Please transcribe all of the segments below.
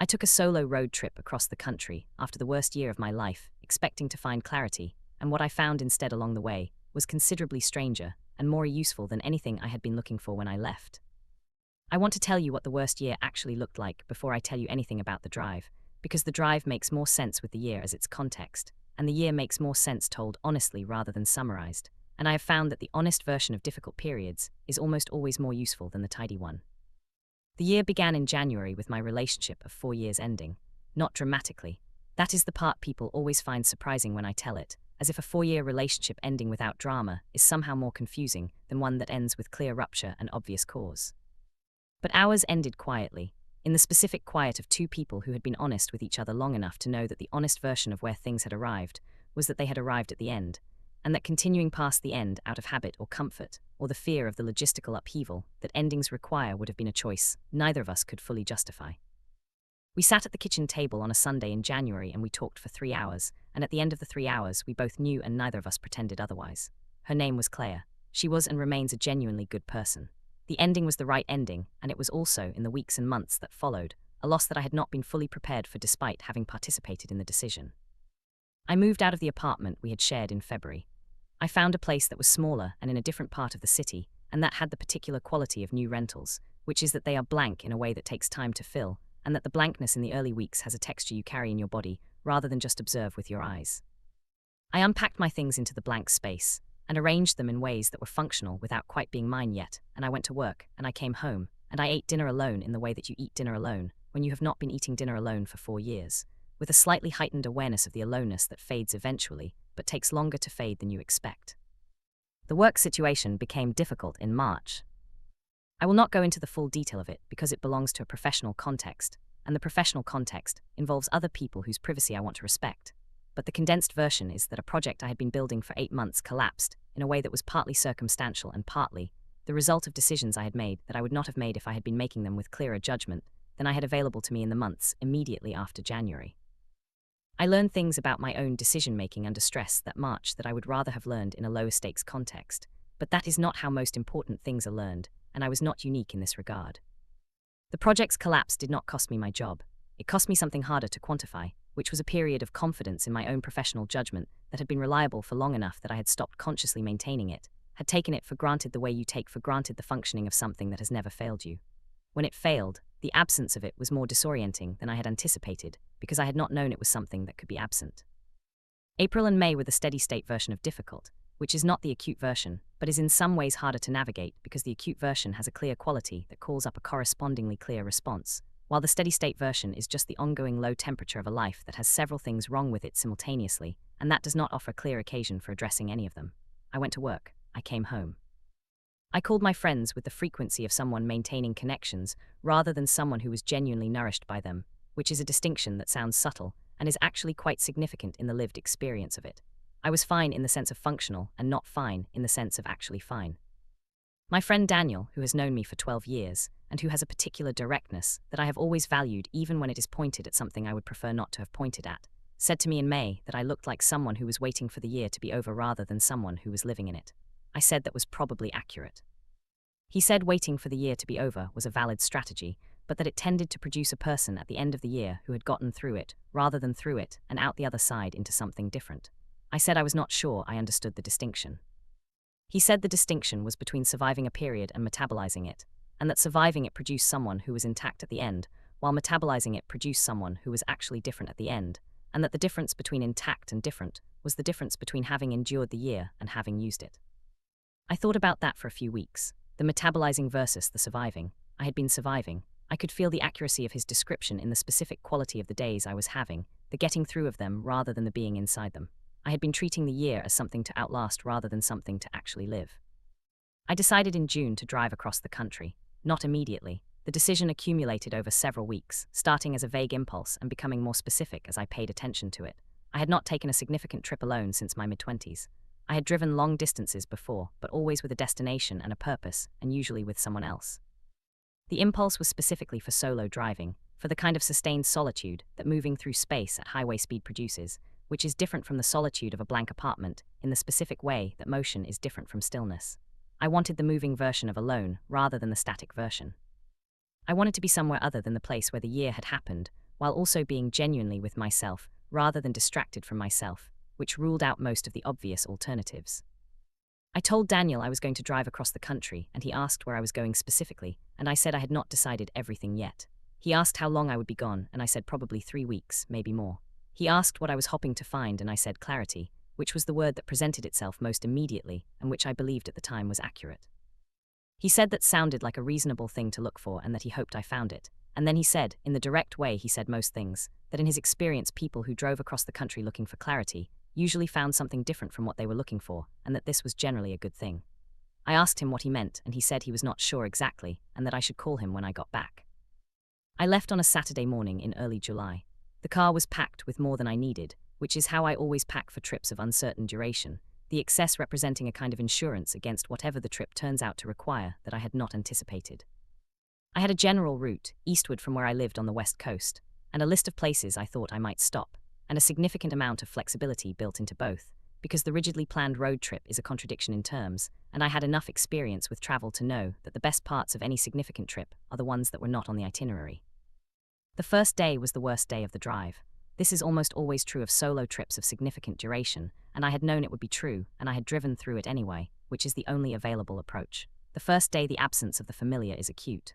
I took a solo road trip across the country after the worst year of my life, expecting to find clarity, and what I found instead along the way was considerably stranger and more useful than anything I had been looking for when I left. I want to tell you what the worst year actually looked like before I tell you anything about the drive, because the drive makes more sense with the year as its context, and the year makes more sense told honestly rather than summarized, and I have found that the honest version of difficult periods is almost always more useful than the tidy one. The year began in January with my relationship of 4 years ending, not dramatically. That is the part people always find surprising when I tell it, as if a 4-year relationship ending without drama is somehow more confusing than one that ends with clear rupture and obvious cause. But ours ended quietly, in the specific quiet of two people who had been honest with each other long enough to know that the honest version of where things had arrived was that they had arrived at the end, and that continuing past the end out of habit or comfort, or the fear of the logistical upheaval that endings require would have been a choice neither of us could fully justify. We sat at the kitchen table on a Sunday in January and we talked for 3 hours, and at the end of the 3 hours we both knew and neither of us pretended otherwise. Her name was Claire. She was and remains a genuinely good person. The ending was the right ending, and it was also, in the weeks and months that followed, a loss that I had not been fully prepared for despite having participated in the decision. I moved out of the apartment we had shared in February. I found a place that was smaller and in a different part of the city, and that had the particular quality of new rentals, which is that they are blank in a way that takes time to fill, and that the blankness in the early weeks has a texture you carry in your body rather than just observe with your eyes. I unpacked my things into the blank space and arranged them in ways that were functional without quite being mine yet, and I went to work, and I came home, and I ate dinner alone in the way that you eat dinner alone when you have not been eating dinner alone for 4 years, with a slightly heightened awareness of the aloneness that fades eventually, but takes longer to fade than you expect. The work situation became difficult in March. I will not go into the full detail of it because it belongs to a professional context, and the professional context involves other people whose privacy I want to respect. But the condensed version is that a project I had been building for 8 months collapsed in a way that was partly circumstantial and partly the result of decisions I had made that I would not have made if I had been making them with clearer judgment than I had available to me in the months immediately after January. I learned things about my own decision-making under stress that March that I would rather have learned in a lower-stakes context, but that is not how most important things are learned, and I was not unique in this regard. The project's collapse did not cost me my job. It cost me something harder to quantify, which was a period of confidence in my own professional judgment that had been reliable for long enough that I had stopped consciously maintaining it, had taken it for granted the way you take for granted the functioning of something that has never failed you. When it failed, the absence of it was more disorienting than I had anticipated, because I had not known it was something that could be absent. April and May were the steady-state version of difficult, which is not the acute version, but is in some ways harder to navigate because the acute version has a clear quality that calls up a correspondingly clear response, while the steady-state version is just the ongoing low temperature of a life that has several things wrong with it simultaneously, and that does not offer clear occasion for addressing any of them. I went to work. I came home. I called my friends with the frequency of someone maintaining connections rather than someone who was genuinely nourished by them, which is a distinction that sounds subtle and is actually quite significant in the lived experience of it. I was fine in the sense of functional and not fine in the sense of actually fine. My friend Daniel, who has known me for 12 years, and who has a particular directness that I have always valued even when it is pointed at something I would prefer not to have pointed at, said to me in May that I looked like someone who was waiting for the year to be over rather than someone who was living in it. I said that was probably accurate. He said waiting for the year to be over was a valid strategy, but that it tended to produce a person at the end of the year who had gotten through it, rather than through it and out the other side into something different. I said I was not sure I understood the distinction. He said the distinction was between surviving a period and metabolizing it, and that surviving it produced someone who was intact at the end, while metabolizing it produced someone who was actually different at the end, and that the difference between intact and different was the difference between having endured the year and having used it. I thought about that for a few weeks, the metabolizing versus the surviving. I had been surviving. I could feel the accuracy of his description in the specific quality of the days I was having, the getting through of them rather than the being inside them. I had been treating the year as something to outlast rather than something to actually live. I decided in June to drive across the country. Not immediately. The decision accumulated over several weeks, starting as a vague impulse and becoming more specific as I paid attention to it. I had not taken a significant trip alone since my mid-20s. I had driven long distances before, but always with a destination and a purpose, and usually with someone else. The impulse was specifically for solo driving, for the kind of sustained solitude that moving through space at highway speed produces, which is different from the solitude of a blank apartment in the specific way that motion is different from stillness. I wanted the moving version of alone rather than the static version. I wanted to be somewhere other than the place where the year had happened, while also being genuinely with myself rather than distracted from myself, which ruled out most of the obvious alternatives. I told Daniel I was going to drive across the country, and he asked where I was going specifically, and I said I had not decided everything yet. He asked how long I would be gone, and I said probably 3 weeks, maybe more. He asked what I was hoping to find, and I said clarity, which was the word that presented itself most immediately, and which I believed at the time was accurate. He said that sounded like a reasonable thing to look for and that he hoped I found it. And then he said, in the direct way he said most things, that in his experience people who drove across the country looking for clarity usually found something different from what they were looking for, and that this was generally a good thing. I asked him what he meant, and he said he was not sure exactly, and that I should call him when I got back. I left on a Saturday morning in early July. The car was packed with more than I needed, which is how I always pack for trips of uncertain duration, the excess representing a kind of insurance against whatever the trip turns out to require that I had not anticipated. I had a general route, eastward from where I lived on the west coast, and a list of places I thought I might stop, and a significant amount of flexibility built into both, because the rigidly planned road trip is a contradiction in terms, and I had enough experience with travel to know that the best parts of any significant trip are the ones that were not on the itinerary. The first day was the worst day of the drive. This is almost always true of solo trips of significant duration, and I had known it would be true, and I had driven through it anyway, which is the only available approach. The first day the absence of the familiar is acute.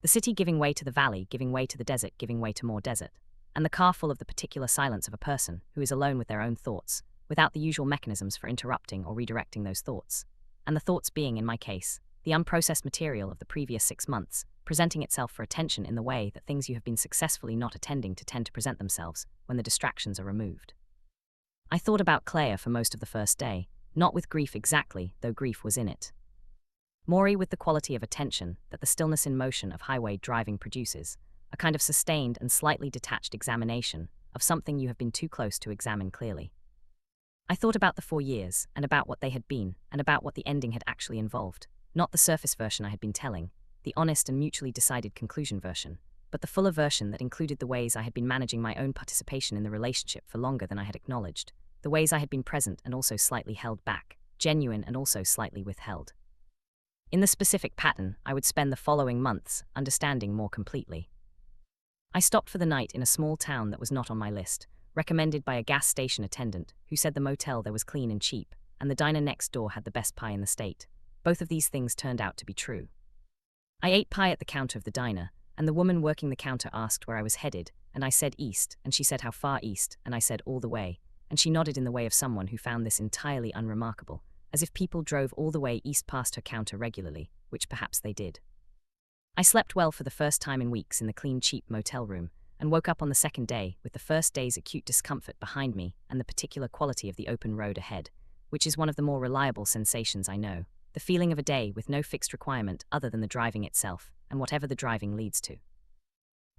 The city giving way to the valley, giving way to the desert, giving way to more desert, and the car full of the particular silence of a person who is alone with their own thoughts, without the usual mechanisms for interrupting or redirecting those thoughts, and the thoughts being, in my case, the unprocessed material of the previous 6 months, presenting itself for attention in the way that things you have been successfully not attending to tend to present themselves when the distractions are removed. I thought about Claire for most of the first day, not with grief exactly, though grief was in it. Maury with the quality of attention that the stillness in motion of highway driving produces, a kind of sustained and slightly detached examination of something you have been too close to examine clearly. I thought about the 4 years, and about what they had been, and about what the ending had actually involved, not the surface version I had been telling, the honest and mutually decided conclusion version, but the fuller version that included the ways I had been managing my own participation in the relationship for longer than I had acknowledged, the ways I had been present and also slightly held back, genuine and also slightly withheld. In the specific pattern, I would spend the following months understanding more completely. I stopped for the night in a small town that was not on my list, recommended by a gas station attendant who said the motel there was clean and cheap, and the diner next door had the best pie in the state. Both of these things turned out to be true. I ate pie at the counter of the diner, and the woman working the counter asked where I was headed, and I said east, and she said how far east, and I said all the way, and she nodded in the way of someone who found this entirely unremarkable, as if people drove all the way east past her counter regularly, which perhaps they did. I slept well for the first time in weeks in the clean, cheap motel room, and woke up on the second day with the first day's acute discomfort behind me and the particular quality of the open road ahead, which is one of the more reliable sensations I know, the feeling of a day with no fixed requirement other than the driving itself, and whatever the driving leads to.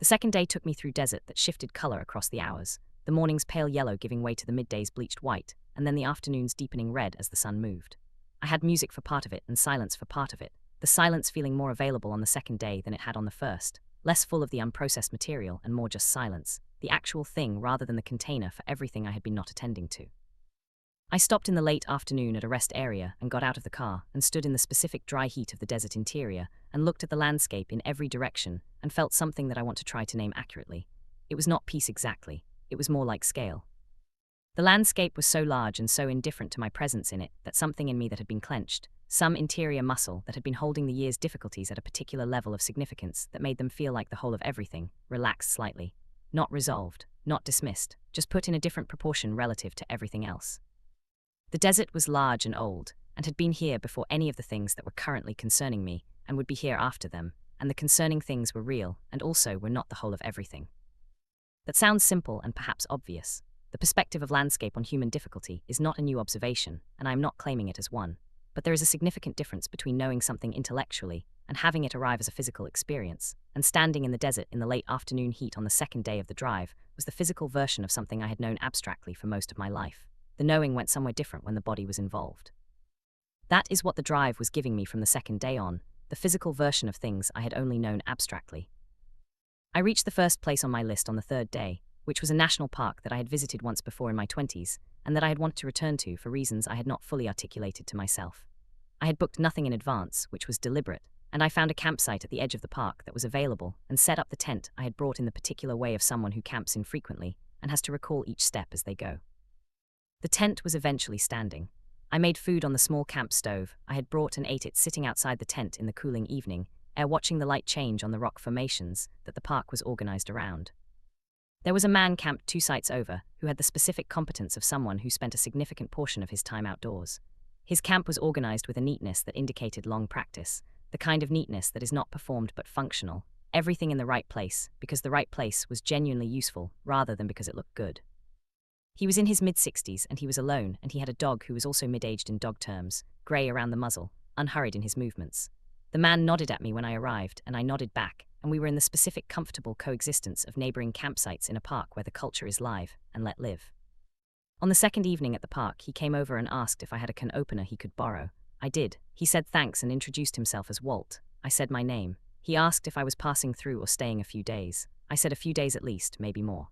The second day took me through desert that shifted color across the hours, the morning's pale yellow giving way to the midday's bleached white, and then the afternoon's deepening red as the sun moved. I had music for part of it and silence for part of it, the silence feeling more available on the second day than it had on the first, less full of the unprocessed material and more just silence, the actual thing rather than the container for everything I had been not attending to. I stopped in the late afternoon at a rest area and got out of the car and stood in the specific dry heat of the desert interior and looked at the landscape in every direction and felt something that I want to try to name accurately. It was not peace exactly, it was more like scale. The landscape was so large and so indifferent to my presence in it that something in me that had been clenched, some interior muscle that had been holding the year's difficulties at a particular level of significance that made them feel like the whole of everything, relaxed slightly. Not resolved, not dismissed, just put in a different proportion relative to everything else. The desert was large and old, and had been here before any of the things that were currently concerning me, and would be here after them, and the concerning things were real, and also were not the whole of everything. That sounds simple and perhaps obvious. The perspective of landscape on human difficulty is not a new observation, and I am not claiming it as one. But there is a significant difference between knowing something intellectually and having it arrive as a physical experience, and standing in the desert in the late afternoon heat on the second day of the drive was the physical version of something I had known abstractly for most of my life. The knowing went somewhere different when the body was involved. That is what the drive was giving me from the second day on, the physical version of things I had only known abstractly. I reached the first place on my list on the third day, which was a national park that I had visited once before in my 20s, and that I had wanted to return to for reasons I had not fully articulated to myself. I had booked nothing in advance, which was deliberate, and I found a campsite at the edge of the park that was available and set up the tent I had brought in the particular way of someone who camps infrequently and has to recall each step as they go. The tent was eventually standing. I made food on the small camp stove I had brought and ate it sitting outside the tent in the cooling evening air, watching the light change on the rock formations that the park was organized around. There was a man camped 2 sites over who had the specific competence of someone who spent a significant portion of his time outdoors. His camp was organized with a neatness that indicated long practice, the kind of neatness that is not performed but functional, everything in the right place because the right place was genuinely useful rather than because it looked good. He was in his mid-60s and he was alone, and he had a dog who was also mid-aged in dog terms, grey around the muzzle, unhurried in his movements. The man nodded at me when I arrived, and I nodded back, and we were in the specific comfortable coexistence of neighboring campsites in a park where the culture is live and let live. On the second evening at the park, he came over and asked if I had a can opener he could borrow. I did. He said thanks and introduced himself as Walt. I said my name. He asked if I was passing through or staying a few days. I said a few days at least, maybe more.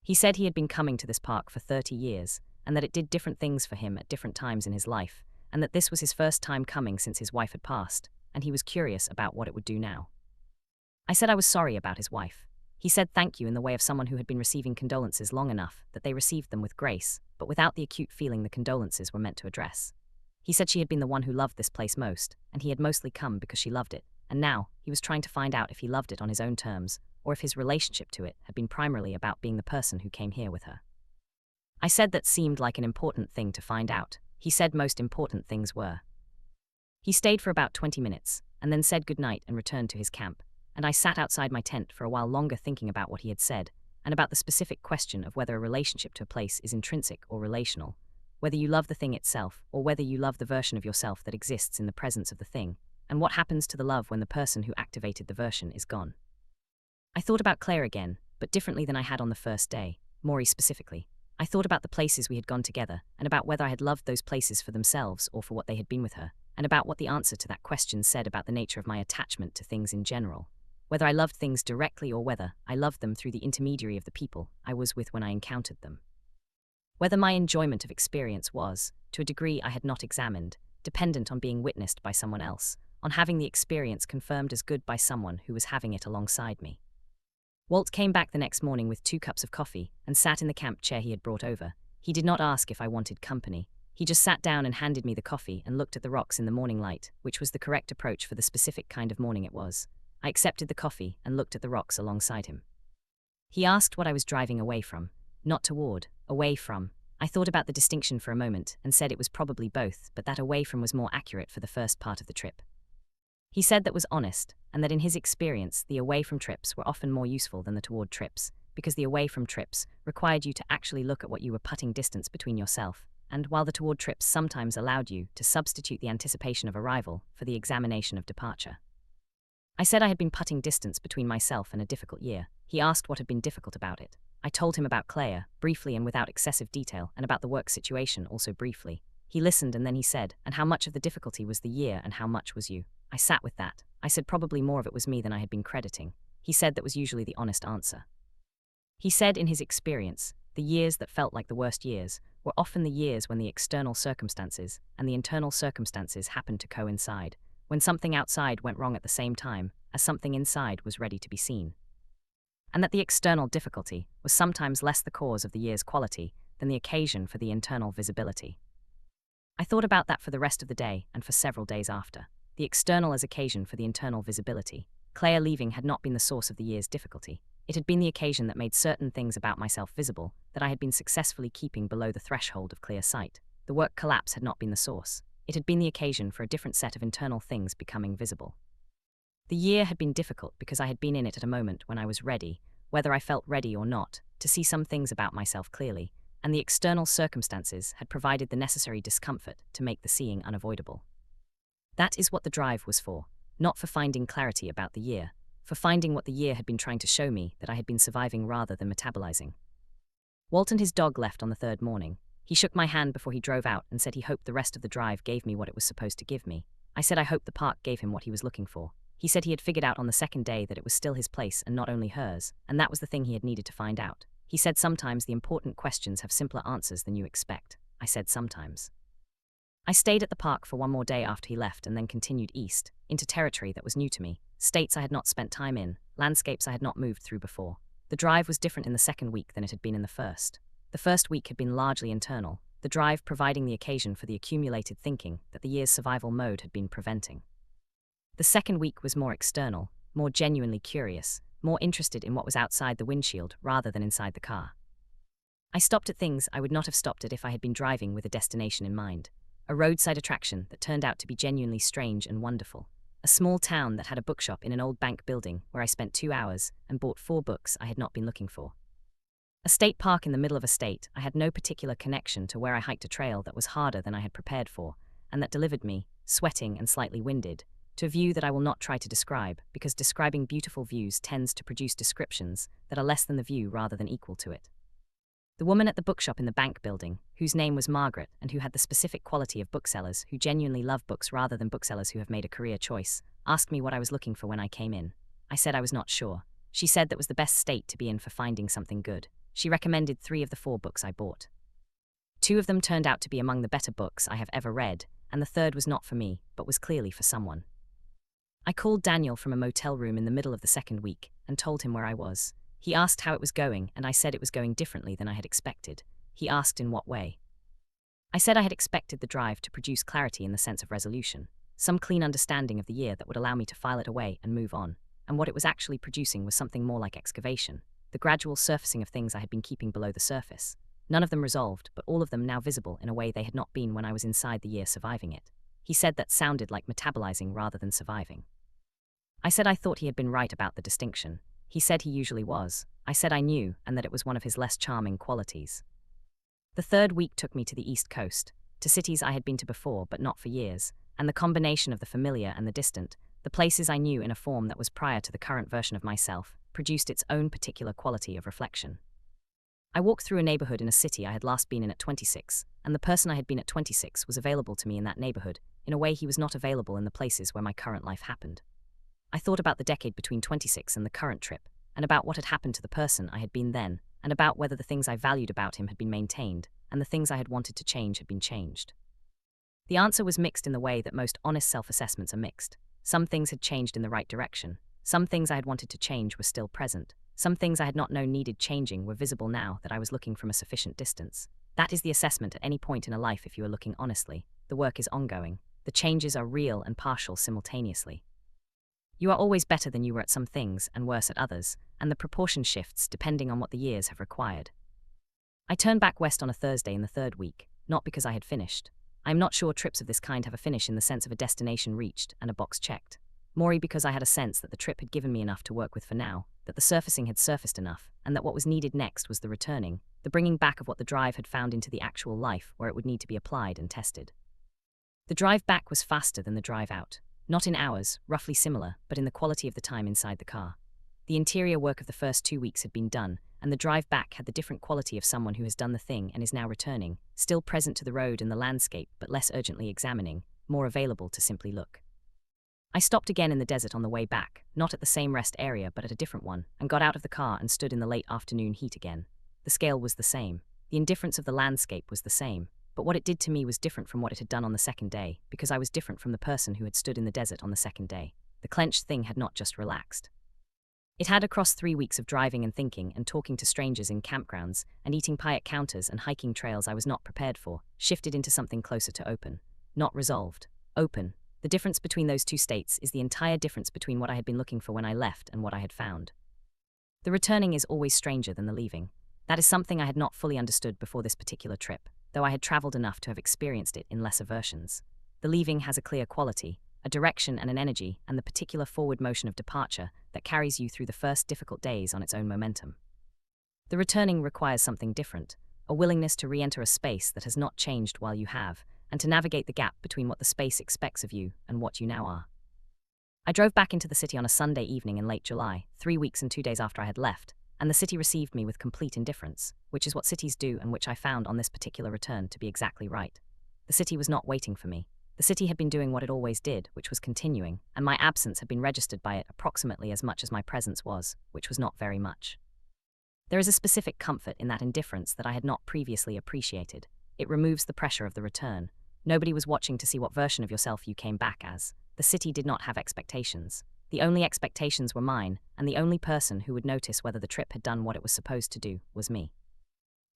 He said he had been coming to this park for 30 years, and that it did different things for him at different times in his life, and that this was his first time coming since his wife had passed, and he was curious about what it would do now. I said I was sorry about his wife. He said thank you in the way of someone who had been receiving condolences long enough that they received them with grace, but without the acute feeling the condolences were meant to address. He said she had been the one who loved this place most, and he had mostly come because she loved it, and now he was trying to find out if he loved it on his own terms, or if his relationship to it had been primarily about being the person who came here with her. I said that seemed like an important thing to find out. He said most important things were. He stayed for about 20 minutes, and then said goodnight and returned to his camp, and I sat outside my tent for a while longer thinking about what he had said, and about the specific question of whether a relationship to a place is intrinsic or relational, whether you love the thing itself, or whether you love the version of yourself that exists in the presence of the thing, and what happens to the love when the person who activated the version is gone. I thought about Claire again, but differently than I had on the first day, Maury specifically. I thought about the places we had gone together, and about whether I had loved those places for themselves or for what they had been with her, and about what the answer to that question said about the nature of my attachment to things in general, whether I loved things directly or whether I loved them through the intermediary of the people I was with when I encountered them. Whether my enjoyment of experience was, to a degree I had not examined, dependent on being witnessed by someone else, on having the experience confirmed as good by someone who was having it alongside me. Walt came back the next morning with 2 cups of coffee and sat in the camp chair he had brought over. He did not ask if I wanted company. He just sat down and handed me the coffee and looked at the rocks in the morning light, which was the correct approach for the specific kind of morning it was. I accepted the coffee and looked at the rocks alongside him. He asked what I was driving away from. Not toward, away from. I thought about the distinction for a moment and said it was probably both, but that away from was more accurate for the first part of the trip. He said that was honest, and that in his experience, the away from trips were often more useful than the toward trips, because the away from trips required you to actually look at what you were putting distance between yourself, and while the toward trips sometimes allowed you to substitute the anticipation of arrival for the examination of departure. I said I had been putting distance between myself and a difficult year. He asked what had been difficult about it. I told him about Claire, briefly and without excessive detail, and about the work situation also briefly. He listened and then he said, and how much of the difficulty was the year and how much was you? I sat with that. I said probably more of it was me than I had been crediting. He said that was usually the honest answer. He said in his experience, the years that felt like the worst years were often the years when the external circumstances and the internal circumstances happened to coincide, when something outside went wrong at the same time as something inside was ready to be seen. And that the external difficulty was sometimes less the cause of the year's quality than the occasion for the internal visibility. I thought about that for the rest of the day and for several days after. The external as occasion for the internal visibility. Claire leaving had not been the source of the year's difficulty. It had been the occasion that made certain things about myself visible that I had been successfully keeping below the threshold of clear sight. The work collapse had not been the source. It had been the occasion for a different set of internal things becoming visible. The year had been difficult because I had been in it at a moment when I was ready, whether I felt ready or not, to see some things about myself clearly, and the external circumstances had provided the necessary discomfort to make the seeing unavoidable. That is what the drive was for, not for finding clarity about the year, for finding what the year had been trying to show me that I had been surviving rather than metabolizing. Walt and his dog left on the 3rd morning. He shook my hand before he drove out and said he hoped the rest of the drive gave me what it was supposed to give me. I said I hoped the park gave him what he was looking for. He said he had figured out on the 2nd day that it was still his place and not only hers, and that was the thing he had needed to find out. He said sometimes the important questions have simpler answers than you expect. I said sometimes. I stayed at the park for one more day after he left and then continued east, into territory that was new to me, states I had not spent time in, landscapes I had not moved through before. The drive was different in the second week than it had been in the first. The first week had been largely internal, the drive providing the occasion for the accumulated thinking that the year's survival mode had been preventing. The second week was more external, more genuinely curious, more interested in what was outside the windshield rather than inside the car. I stopped at things I would not have stopped at if I had been driving with a destination in mind. A roadside attraction that turned out to be genuinely strange and wonderful. A small town that had a bookshop in an old bank building where I spent 2 hours and bought 4 books I had not been looking for. A state park in the middle of a state I had no particular connection to where I hiked a trail that was harder than I had prepared for, and that delivered me, sweating and slightly winded, to a view that I will not try to describe, because describing beautiful views tends to produce descriptions that are less than the view rather than equal to it. The woman at the bookshop in the bank building, whose name was Margaret and who had the specific quality of booksellers who genuinely love books rather than booksellers who have made a career choice, asked me what I was looking for when I came in. I said I was not sure. She said that was the best state to be in for finding something good. She recommended 3 of the 4 books I bought. 2 of them turned out to be among the better books I have ever read, and the third was not for me, but was clearly for someone. I called Daniel from a motel room in the middle of the second week and told him where I was. He asked how it was going, and I said it was going differently than I had expected. He asked in what way. I said I had expected the drive to produce clarity in the sense of resolution, some clean understanding of the year that would allow me to file it away and move on, and what it was actually producing was something more like excavation, the gradual surfacing of things I had been keeping below the surface. None of them resolved, but all of them now visible in a way they had not been when I was inside the year surviving it. He said that sounded like metabolizing rather than surviving. I said I thought he had been right about the distinction. He said he usually was. I said I knew, and that it was one of his less charming qualities. The third week took me to the East Coast, to cities I had been to before but not for years, and the combination of the familiar and the distant, the places I knew in a form that was prior to the current version of myself, produced its own particular quality of reflection. I walked through a neighborhood in a city I had last been in at 26, and the person I had been at 26 was available to me in that neighborhood, in a way he was not available in the places where my current life happened. I thought about the decade between 26 and the current trip, and about what had happened to the person I had been then, and about whether the things I valued about him had been maintained, and the things I had wanted to change had been changed. The answer was mixed in the way that most honest self-assessments are mixed. Some things had changed in the right direction. Some things I had wanted to change were still present. Some things I had not known needed changing were visible now that I was looking from a sufficient distance. That is the assessment at any point in a life if you are looking honestly. The work is ongoing. The changes are real and partial simultaneously. You are always better than you were at some things and worse at others, and the proportion shifts depending on what the years have required. I turned back west on a Thursday in the third week, not because I had finished. I am not sure trips of this kind have a finish in the sense of a destination reached and a box checked. More because I had a sense that the trip had given me enough to work with for now, that the surfacing had surfaced enough, and that what was needed next was the returning, the bringing back of what the drive had found into the actual life where it would need to be applied and tested. The drive back was faster than the drive out. Not in hours, roughly similar, but in the quality of the time inside the car. The interior work of the first 2 weeks had been done, and the drive back had the different quality of someone who has done the thing and is now returning, still present to the road and the landscape but less urgently examining, more available to simply look. I stopped again in the desert on the way back, not at the same rest area but at a different one, and got out of the car and stood in the late afternoon heat again. The scale was the same. The indifference of the landscape was the same. But what it did to me was different from what it had done on the second day, because I was different from the person who had stood in the desert on the second day. The clenched thing had not just relaxed. It had, across 3 weeks of driving and thinking and talking to strangers in campgrounds and eating pie at counters and hiking trails I was not prepared for, shifted into something closer to open. Not resolved. Open. The difference between those 2 states is the entire difference between what I had been looking for when I left and what I had found. The returning is always stranger than the leaving. That is something I had not fully understood before this particular trip, though I had traveled enough to have experienced it in lesser versions. The leaving has a clear quality, a direction and an energy, and the particular forward motion of departure that carries you through the first difficult days on its own momentum. The returning requires something different, a willingness to re-enter a space that has not changed while you have, and to navigate the gap between what the space expects of you and what you now are. I drove back into the city on a Sunday evening in late July, 3 weeks and 2 days after I had left, and the city received me with complete indifference, which is what cities do and which I found on this particular return to be exactly right. The city was not waiting for me. The city had been doing what it always did, which was continuing, and my absence had been registered by it approximately as much as my presence was, which was not very much. There is a specific comfort in that indifference that I had not previously appreciated. It removes the pressure of the return. Nobody was watching to see what version of yourself you came back as. The city did not have expectations. The only expectations were mine, and the only person who would notice whether the trip had done what it was supposed to do was me.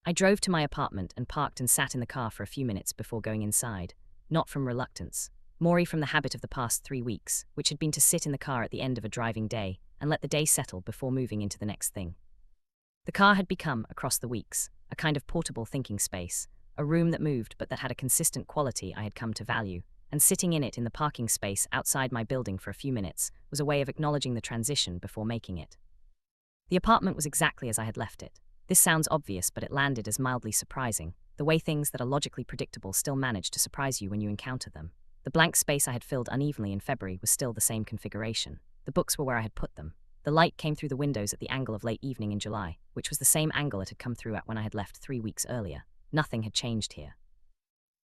I drove to my apartment and parked and sat in the car for a few minutes before going inside, not from reluctance, more from the habit of the past 3 weeks, which had been to sit in the car at the end of a driving day and let the day settle before moving into the next thing. The car had become, across the weeks, a kind of portable thinking space, a room that moved but that had a consistent quality I had come to value, and sitting in it in the parking space outside my building for a few minutes was a way of acknowledging the transition before making it. The apartment was exactly as I had left it. This sounds obvious, but it landed as mildly surprising, the way things that are logically predictable still manage to surprise you when you encounter them. The blank space I had filled unevenly in February was still the same configuration. The books were where I had put them. The light came through the windows at the angle of late evening in July, which was the same angle it had come through at when I had left 3 weeks earlier. Nothing had changed here.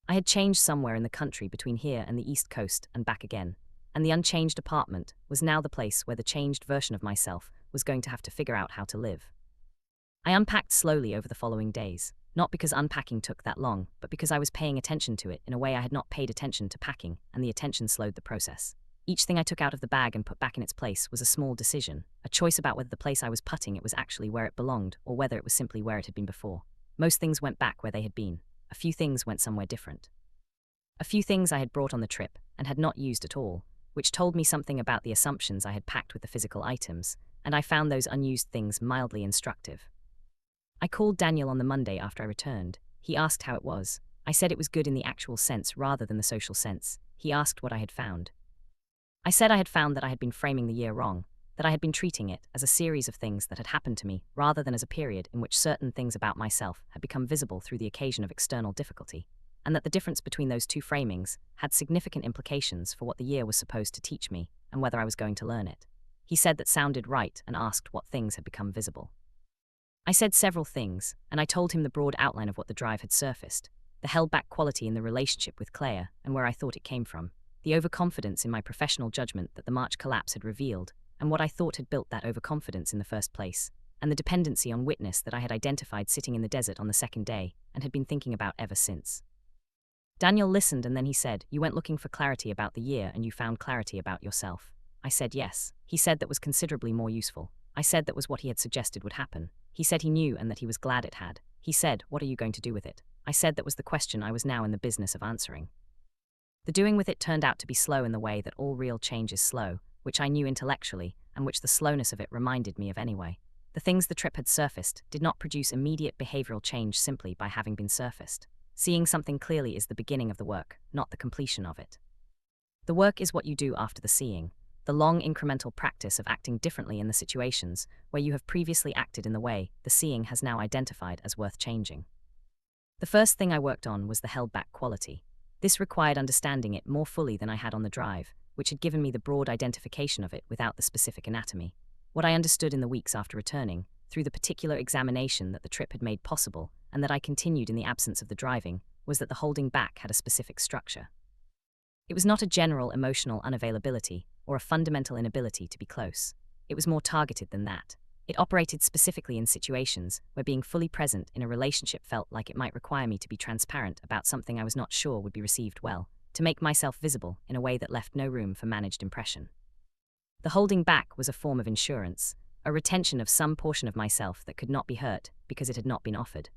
I had changed somewhere in the country between here and the East Coast and back again, and the unchanged apartment was now the place where the changed version of myself was going to have to figure out how to live. I unpacked slowly over the following days, not because unpacking took that long, but because I was paying attention to it in a way I had not paid attention to packing, and the attention slowed the process. Each thing I took out of the bag and put back in its place was a small decision, a choice about whether the place I was putting it was actually where it belonged or whether it was simply where it had been before. Most things went back where they had been. A few things went somewhere different. A few things I had brought on the trip and had not used at all, which told me something about the assumptions I had packed with the physical items, and I found those unused things mildly instructive. I called Daniel on the Monday after I returned. He asked how it was. I said it was good in the actual sense rather than the social sense. He asked what I had found. I said I had found that I had been framing the year wrong, that I had been treating it as a series of things that had happened to me rather than as a period in which certain things about myself had become visible through the occasion of external difficulty, and that the difference between those two framings had significant implications for what the year was supposed to teach me and whether I was going to learn it. He said that sounded right and asked what things had become visible. I said several things, and I told him the broad outline of what the drive had surfaced, the held-back quality in the relationship with Claire and where I thought it came from, the overconfidence in my professional judgment that the March collapse had revealed, and what I thought had built that overconfidence in the first place, and the dependency on witness that I had identified sitting in the desert on the second day and had been thinking about ever since. Daniel listened, and then he said, "You went looking for clarity about the year and you found clarity about yourself." I said yes. He said that was considerably more useful. I said that was what he had suggested would happen. He said he knew and that he was glad it had. He said, "What are you going to do with it?" I said that was the question I was now in the business of answering. The doing with it turned out to be slow in the way that all real change is slow, which I knew intellectually, and which the slowness of it reminded me of anyway. The things the trip had surfaced did not produce immediate behavioral change simply by having been surfaced. Seeing something clearly is the beginning of the work, not the completion of it. The work is what you do after the seeing, the long incremental practice of acting differently in the situations where you have previously acted in the way the seeing has now identified as worth changing. The first thing I worked on was the held-back quality. This required understanding it more fully than I had on the drive, which had given me the broad identification of it without the specific anatomy. What I understood in the weeks after returning, through the particular examination that the trip had made possible, and that I continued in the absence of the driving, was that the holding back had a specific structure. It was not a general emotional unavailability or a fundamental inability to be close. It was more targeted than that. It operated specifically in situations where being fully present in a relationship felt like it might require me to be transparent about something I was not sure would be received well, to make myself visible in a way that left no room for managed impression. The holding back was a form of insurance, a retention of some portion of myself that could not be hurt because it had not been offered.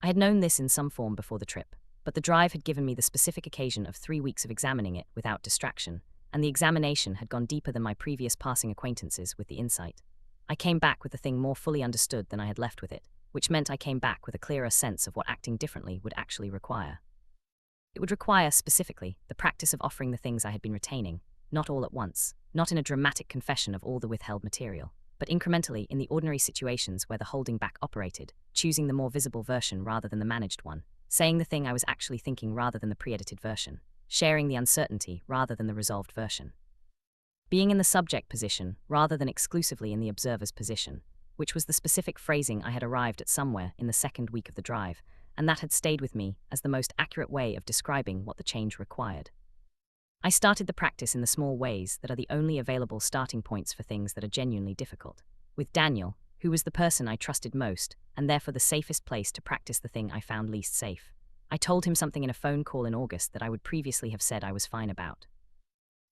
I had known this in some form before the trip, but the drive had given me the specific occasion of 3 weeks of examining it without distraction, and the examination had gone deeper than my previous passing acquaintances with the insight. I came back with the thing more fully understood than I had left with it, which meant I came back with a clearer sense of what acting differently would actually require. It would require, specifically, the practice of offering the things I had been retaining, not all at once, not in a dramatic confession of all the withheld material, but incrementally in the ordinary situations where the holding back operated, choosing the more visible version rather than the managed one, saying the thing I was actually thinking rather than the pre-edited version, sharing the uncertainty rather than the resolved version. Being in the subject position rather than exclusively in the observer's position, which was the specific phrasing I had arrived at somewhere in the second week of the drive, and that had stayed with me as the most accurate way of describing what the change required. I started the practice in the small ways that are the only available starting points for things that are genuinely difficult, with Daniel, who was the person I trusted most, and therefore the safest place to practice the thing I found least safe. I told him something in a phone call in August that I would previously have said I was fine about.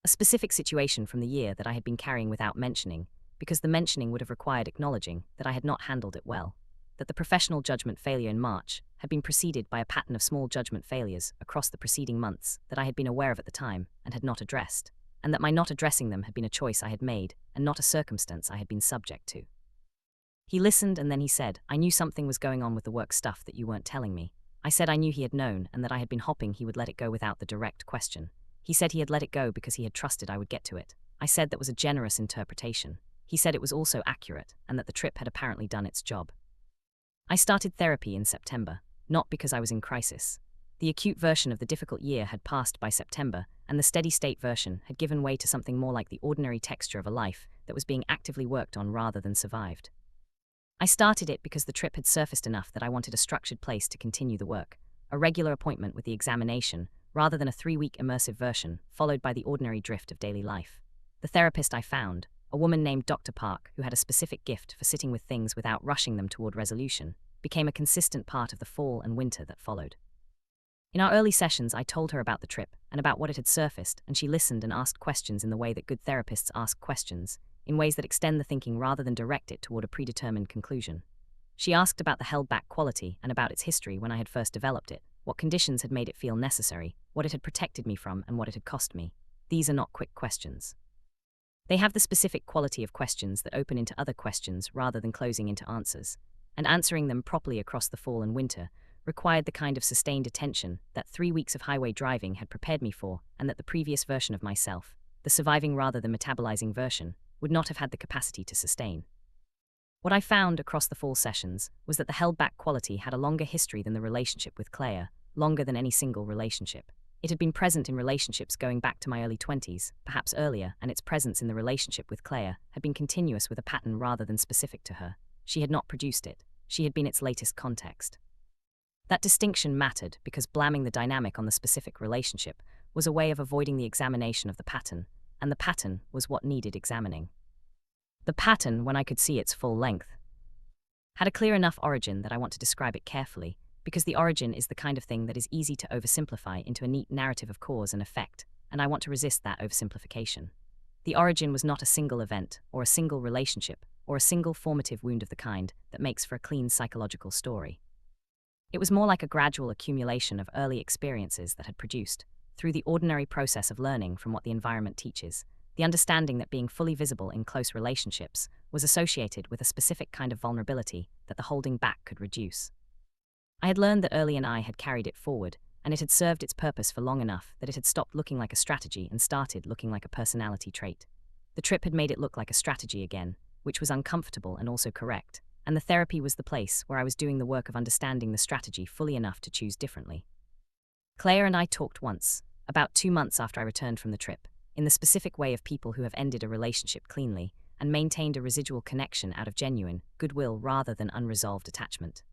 A specific situation from the year that I had been carrying without mentioning, because the mentioning would have required acknowledging that I had not handled it well, that the professional judgment failure in March had been preceded by a pattern of small judgment failures across the preceding months that I had been aware of at the time and had not addressed, and that my not addressing them had been a choice I had made and not a circumstance I had been subject to. He listened and then he said, "I knew something was going on with the work stuff that you weren't telling me." I said I knew he had known and that I had been hoping he would let it go without the direct question. He said he had let it go because he had trusted I would get to it. I said that was a generous interpretation. He said it was also accurate and that the trip had apparently done its job. I started therapy in September, not because I was in crisis. The acute version of the difficult year had passed by September, and the steady-state version had given way to something more like the ordinary texture of a life that was being actively worked on rather than survived. I started it because the trip had surfaced enough that I wanted a structured place to continue the work, a regular appointment with the examination, rather than a 3-week immersive version, followed by the ordinary drift of daily life. The therapist I found, a woman named Dr. Park, who had a specific gift for sitting with things without rushing them toward resolution, became a consistent part of the fall and winter that followed. In our early sessions, I told her about the trip and about what it had surfaced, and she listened and asked questions in the way that good therapists ask questions, in ways that extend the thinking rather than direct it toward a predetermined conclusion. She asked about the held-back quality and about its history when I had first developed it, what conditions had made it feel necessary, what it had protected me from, and what it had cost me. These are not quick questions. They have the specific quality of questions that open into other questions rather than closing into answers, and answering them properly across the fall and winter required the kind of sustained attention that 3 weeks of highway driving had prepared me for, and that the previous version of myself, the surviving rather than metabolizing version, would not have had the capacity to sustain. What I found across the fall sessions was that the held-back quality had a longer history than the relationship with Claire, longer than any single relationship. It had been present in relationships going back to my early 20s, perhaps earlier, and its presence in the relationship with Claire had been continuous with a pattern rather than specific to her. She had not produced it. She had been its latest context. That distinction mattered because blaming the dynamic on the specific relationship was a way of avoiding the examination of the pattern, and the pattern was what needed examining. The pattern, when I could see its full length, had a clear enough origin that I want to describe it carefully, because the origin is the kind of thing that is easy to oversimplify into a neat narrative of cause and effect, and I want to resist that oversimplification. The origin was not a single event, or a single relationship, or a single formative wound of the kind that makes for a clean psychological story. It was more like a gradual accumulation of early experiences that had produced, through the ordinary process of learning from what the environment teaches, the understanding that being fully visible in close relationships was associated with a specific kind of vulnerability that the holding back could reduce. I had learned that early and I had carried it forward, and it had served its purpose for long enough that it had stopped looking like a strategy and started looking like a personality trait. The trip had made it look like a strategy again, which was uncomfortable and also correct, and the therapy was the place where I was doing the work of understanding the strategy fully enough to choose differently. Claire and I talked once, about 2 months after I returned from the trip, in the specific way of people who have ended a relationship cleanly and maintained a residual connection out of genuine goodwill rather than unresolved attachment.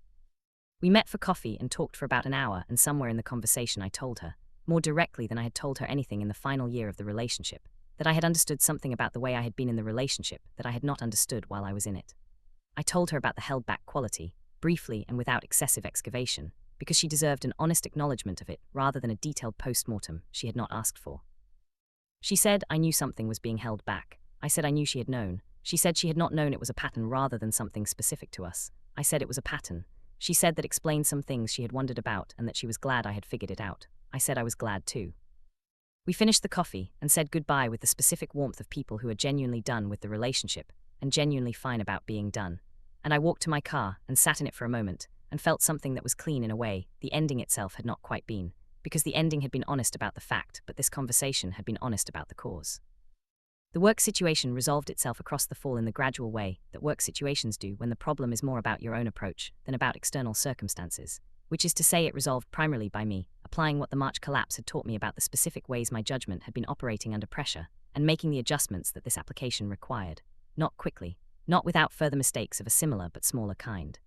We met for coffee and talked for about an hour, and somewhere in the conversation I told her, more directly than I had told her anything in the final year of the relationship, that I had understood something about the way I had been in the relationship that I had not understood while I was in it. I told her about the held-back quality, briefly and without excessive excavation, because she deserved an honest acknowledgement of it rather than a detailed post-mortem she had not asked for. She said I knew something was being held back. I said I knew she had known. She said she had not known it was a pattern rather than something specific to us. I said it was a pattern. She said that explained some things she had wondered about and that she was glad I had figured it out. I said I was glad too. We finished the coffee and said goodbye with the specific warmth of people who are genuinely done with the relationship and genuinely fine about being done. And I walked to my car and sat in it for a moment and felt something that was clean in a way the ending itself had not quite been, because the ending had been honest about the fact, but this conversation had been honest about the cause. The work situation resolved itself across the fall in the gradual way that work situations do when the problem is more about your own approach than about external circumstances, which is to say it resolved primarily by me applying what the March collapse had taught me about the specific ways my judgment had been operating under pressure and making the adjustments that this application required, not quickly, not without further mistakes of a similar but smaller kind,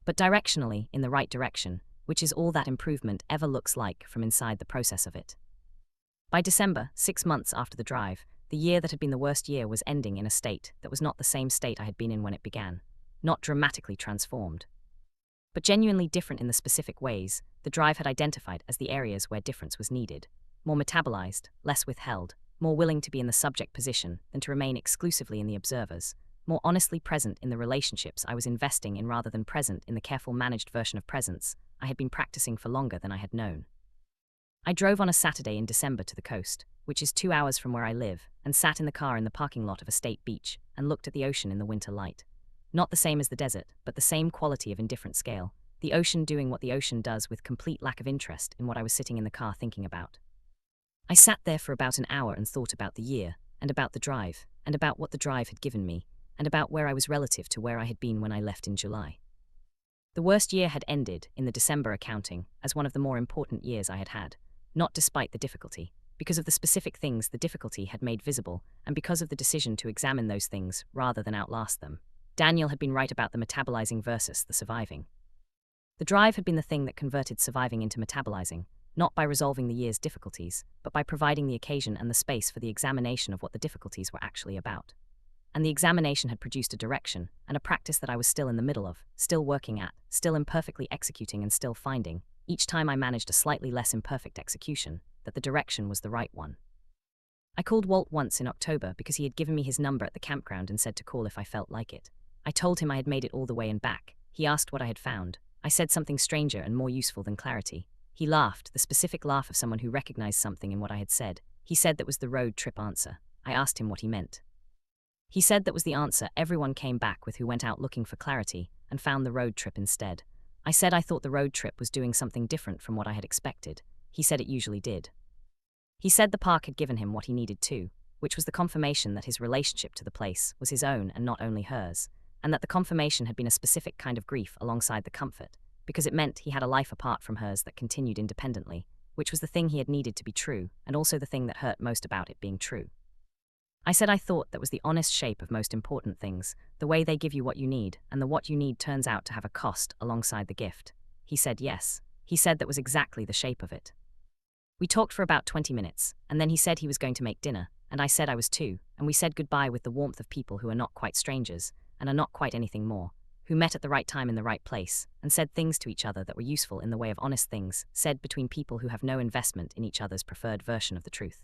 but directionally in the right direction, which is all that improvement ever looks like from inside the process of it. By December, 6 months after the drive, the year that had been the worst year was ending in a state that was not the same state I had been in when it began, not dramatically transformed. but genuinely different in the specific ways the drive had identified as the areas where difference was needed. More metabolized, less withheld, more willing to be in the subject position than to remain exclusively in the observer's, more honestly present in the relationships I was investing in rather than present in the careful managed version of presence I had been practicing for longer than I had known. I drove on a Saturday in December to the coast, which is 2 hours from where I live, and sat in the car in the parking lot of a state beach and looked at the ocean in the winter light. Not the same as the desert, but the same quality of indifferent scale, the ocean doing what the ocean does with complete lack of interest in what I was sitting in the car thinking about. I sat there for about an hour and thought about the year, and about the drive, and about what the drive had given me, and about where I was relative to where I had been when I left in July. The worst year had ended, in the December accounting, as one of the more important years I had had, not despite the difficulty, because of the specific things the difficulty had made visible, and because of the decision to examine those things rather than outlast them. Daniel had been right about the metabolizing versus the surviving. The drive had been the thing that converted surviving into metabolizing, not by resolving the year's difficulties, but by providing the occasion and the space for the examination of what the difficulties were actually about. And the examination had produced a direction, and a practice that I was still in the middle of, still working at, still imperfectly executing and still finding, each time I managed a slightly less imperfect execution, that the direction was the right one. I called Walt once in October because he had given me his number at the campground and said to call if I felt like it. I told him I had made it all the way and back. He asked what I had found. I said something stranger and more useful than clarity. He laughed, the specific laugh of someone who recognized something in what I had said. He said that was the road trip answer. I asked him what he meant. He said that was the answer everyone came back with who went out looking for clarity and found the road trip instead. I said I thought the road trip was doing something different from what I had expected. He said it usually did. He said the park had given him what he needed too, which was the confirmation that his relationship to the place was his own and not only hers, and that the confirmation had been a specific kind of grief alongside the comfort, because it meant he had a life apart from hers that continued independently, which was the thing he had needed to be true, and also the thing that hurt most about it being true. I said I thought that was the honest shape of most important things, the way they give you what you need, and the what you need turns out to have a cost alongside the gift. He said yes. He said that was exactly the shape of it. We talked for about 20 minutes, and then he said he was going to make dinner, and I said I was too, and we said goodbye with the warmth of people who are not quite strangers, and are not quite anything more, who met at the right time in the right place, and said things to each other that were useful in the way of honest things, said between people who have no investment in each other's preferred version of the truth.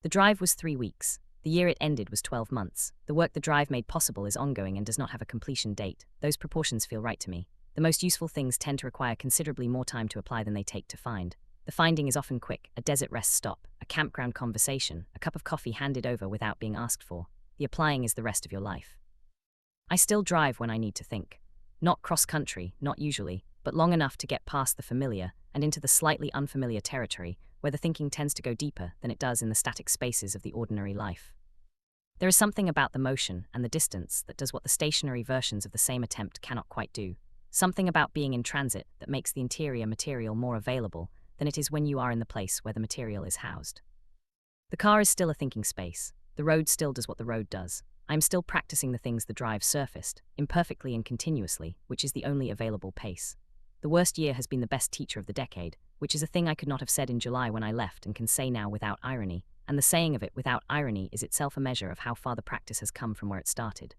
The drive was 3 weeks. The year it ended was 12 months. The work the drive made possible is ongoing and does not have a completion date. Those proportions feel right to me. The most useful things tend to require considerably more time to apply than they take to find. The finding is often quick, a desert rest stop, a campground conversation, a cup of coffee handed over without being asked for. The applying is the rest of your life. I still drive when I need to think. Not cross-country, not usually, but long enough to get past the familiar and into the slightly unfamiliar territory where the thinking tends to go deeper than it does in the static spaces of the ordinary life. There is something about the motion and the distance that does what the stationary versions of the same attempt cannot quite do. Something about being in transit that makes the interior material more available than it is when you are in the place where the material is housed. The car is still a thinking space. The road still does what the road does. I am still practicing the things the drive surfaced, imperfectly and continuously, which is the only available pace. The worst year has been the best teacher of the decade, which is a thing I could not have said in July when I left and can say now without irony, and the saying of it without irony is itself a measure of how far the practice has come from where it started.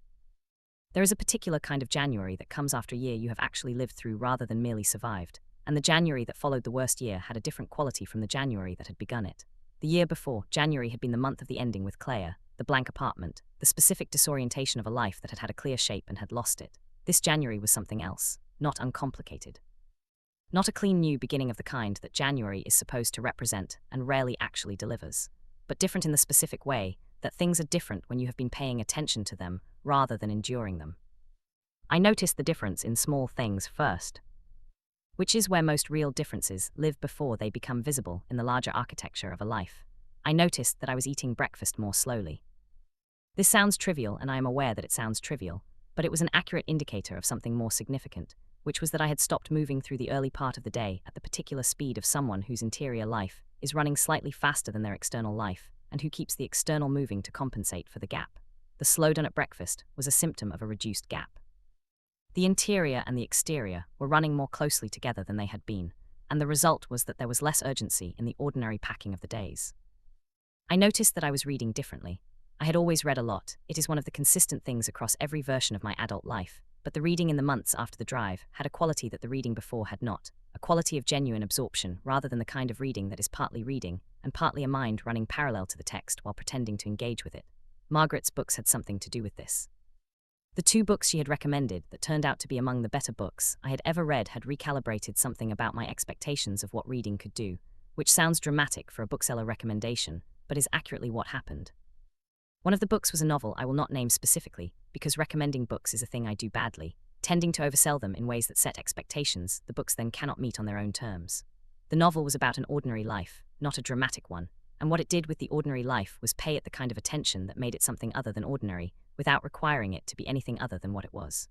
There is a particular kind of January that comes after a year you have actually lived through rather than merely survived, and the January that followed the worst year had a different quality from the January that had begun it. The year before, January had been the month of the ending with Claire, the blank apartment, the specific disorientation of a life that had had a clear shape and had lost it. This January was something else, not uncomplicated. Not a clean new beginning of the kind that January is supposed to represent and rarely actually delivers, but different in the specific way that things are different when you have been paying attention to them rather than enduring them. I noticed the difference in small things first, which is where most real differences live before they become visible in the larger architecture of a life. I noticed that I was eating breakfast more slowly. This sounds trivial, and I am aware that it sounds trivial, but it was an accurate indicator of something more significant, which was that I had stopped moving through the early part of the day at the particular speed of someone whose interior life is running slightly faster than their external life, and who keeps the external moving to compensate for the gap. The slowdown at breakfast was a symptom of a reduced gap. The interior and the exterior were running more closely together than they had been, and the result was that there was less urgency in the ordinary packing of the days. I noticed that I was reading differently. I had always read a lot. It is one of the consistent things across every version of my adult life. but the reading in the months after the drive had a quality that the reading before had not, a quality of genuine absorption rather than the kind of reading that is partly reading and partly a mind running parallel to the text while pretending to engage with it. Margaret's books had something to do with this. The 2 books she had recommended that turned out to be among the better books I had ever read had recalibrated something about my expectations of what reading could do, which sounds dramatic for a bookseller recommendation, but is accurately what happened. One of the books was a novel I will not name specifically, because recommending books is a thing I do badly, tending to oversell them in ways that set expectations the books then cannot meet on their own terms. The novel was about an ordinary life, not a dramatic one, and what it did with the ordinary life was pay it the kind of attention that made it something other than ordinary, without requiring it to be anything other than what it was.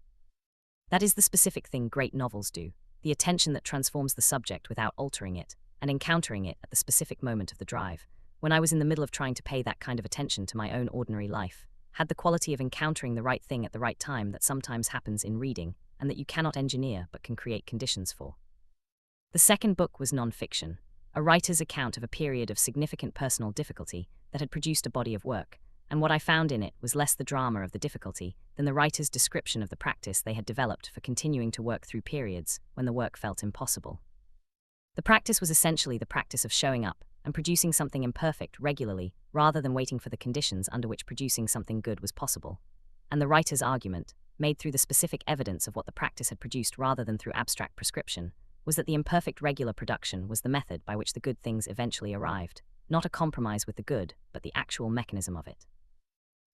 That is the specific thing great novels do, the attention that transforms the subject without altering it, and encountering it at the specific moment of the drive, when I was in the middle of trying to pay that kind of attention to my own ordinary life, had the quality of encountering the right thing at the right time that sometimes happens in reading, and that you cannot engineer but can create conditions for. The second book was non-fiction, a writer's account of a period of significant personal difficulty that had produced a body of work, and what I found in it was less the drama of the difficulty than the writer's description of the practice they had developed for continuing to work through periods when the work felt impossible. The practice was essentially the practice of showing up and producing something imperfect regularly rather than waiting for the conditions under which producing something good was possible. And the writer's argument, made through the specific evidence of what the practice had produced rather than through abstract prescription, was that the imperfect regular production was the method by which the good things eventually arrived, not a compromise with the good, but the actual mechanism of it.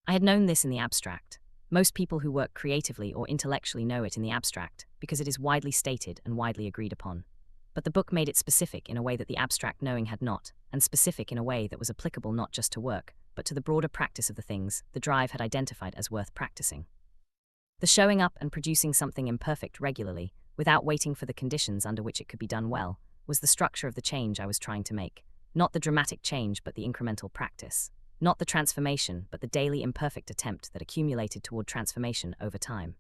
I had known this in the abstract. Most people who work creatively or intellectually know it in the abstract, because it is widely stated and widely agreed upon. But the book made it specific in a way that the abstract knowing had not, and specific in a way that was applicable not just to work, but to the broader practice of the things the drive had identified as worth practicing. The showing up and producing something imperfect regularly, without waiting for the conditions under which it could be done well, was the structure of the change I was trying to make, not the dramatic change but the incremental practice, not the transformation but the daily imperfect attempt that accumulated toward transformation over time.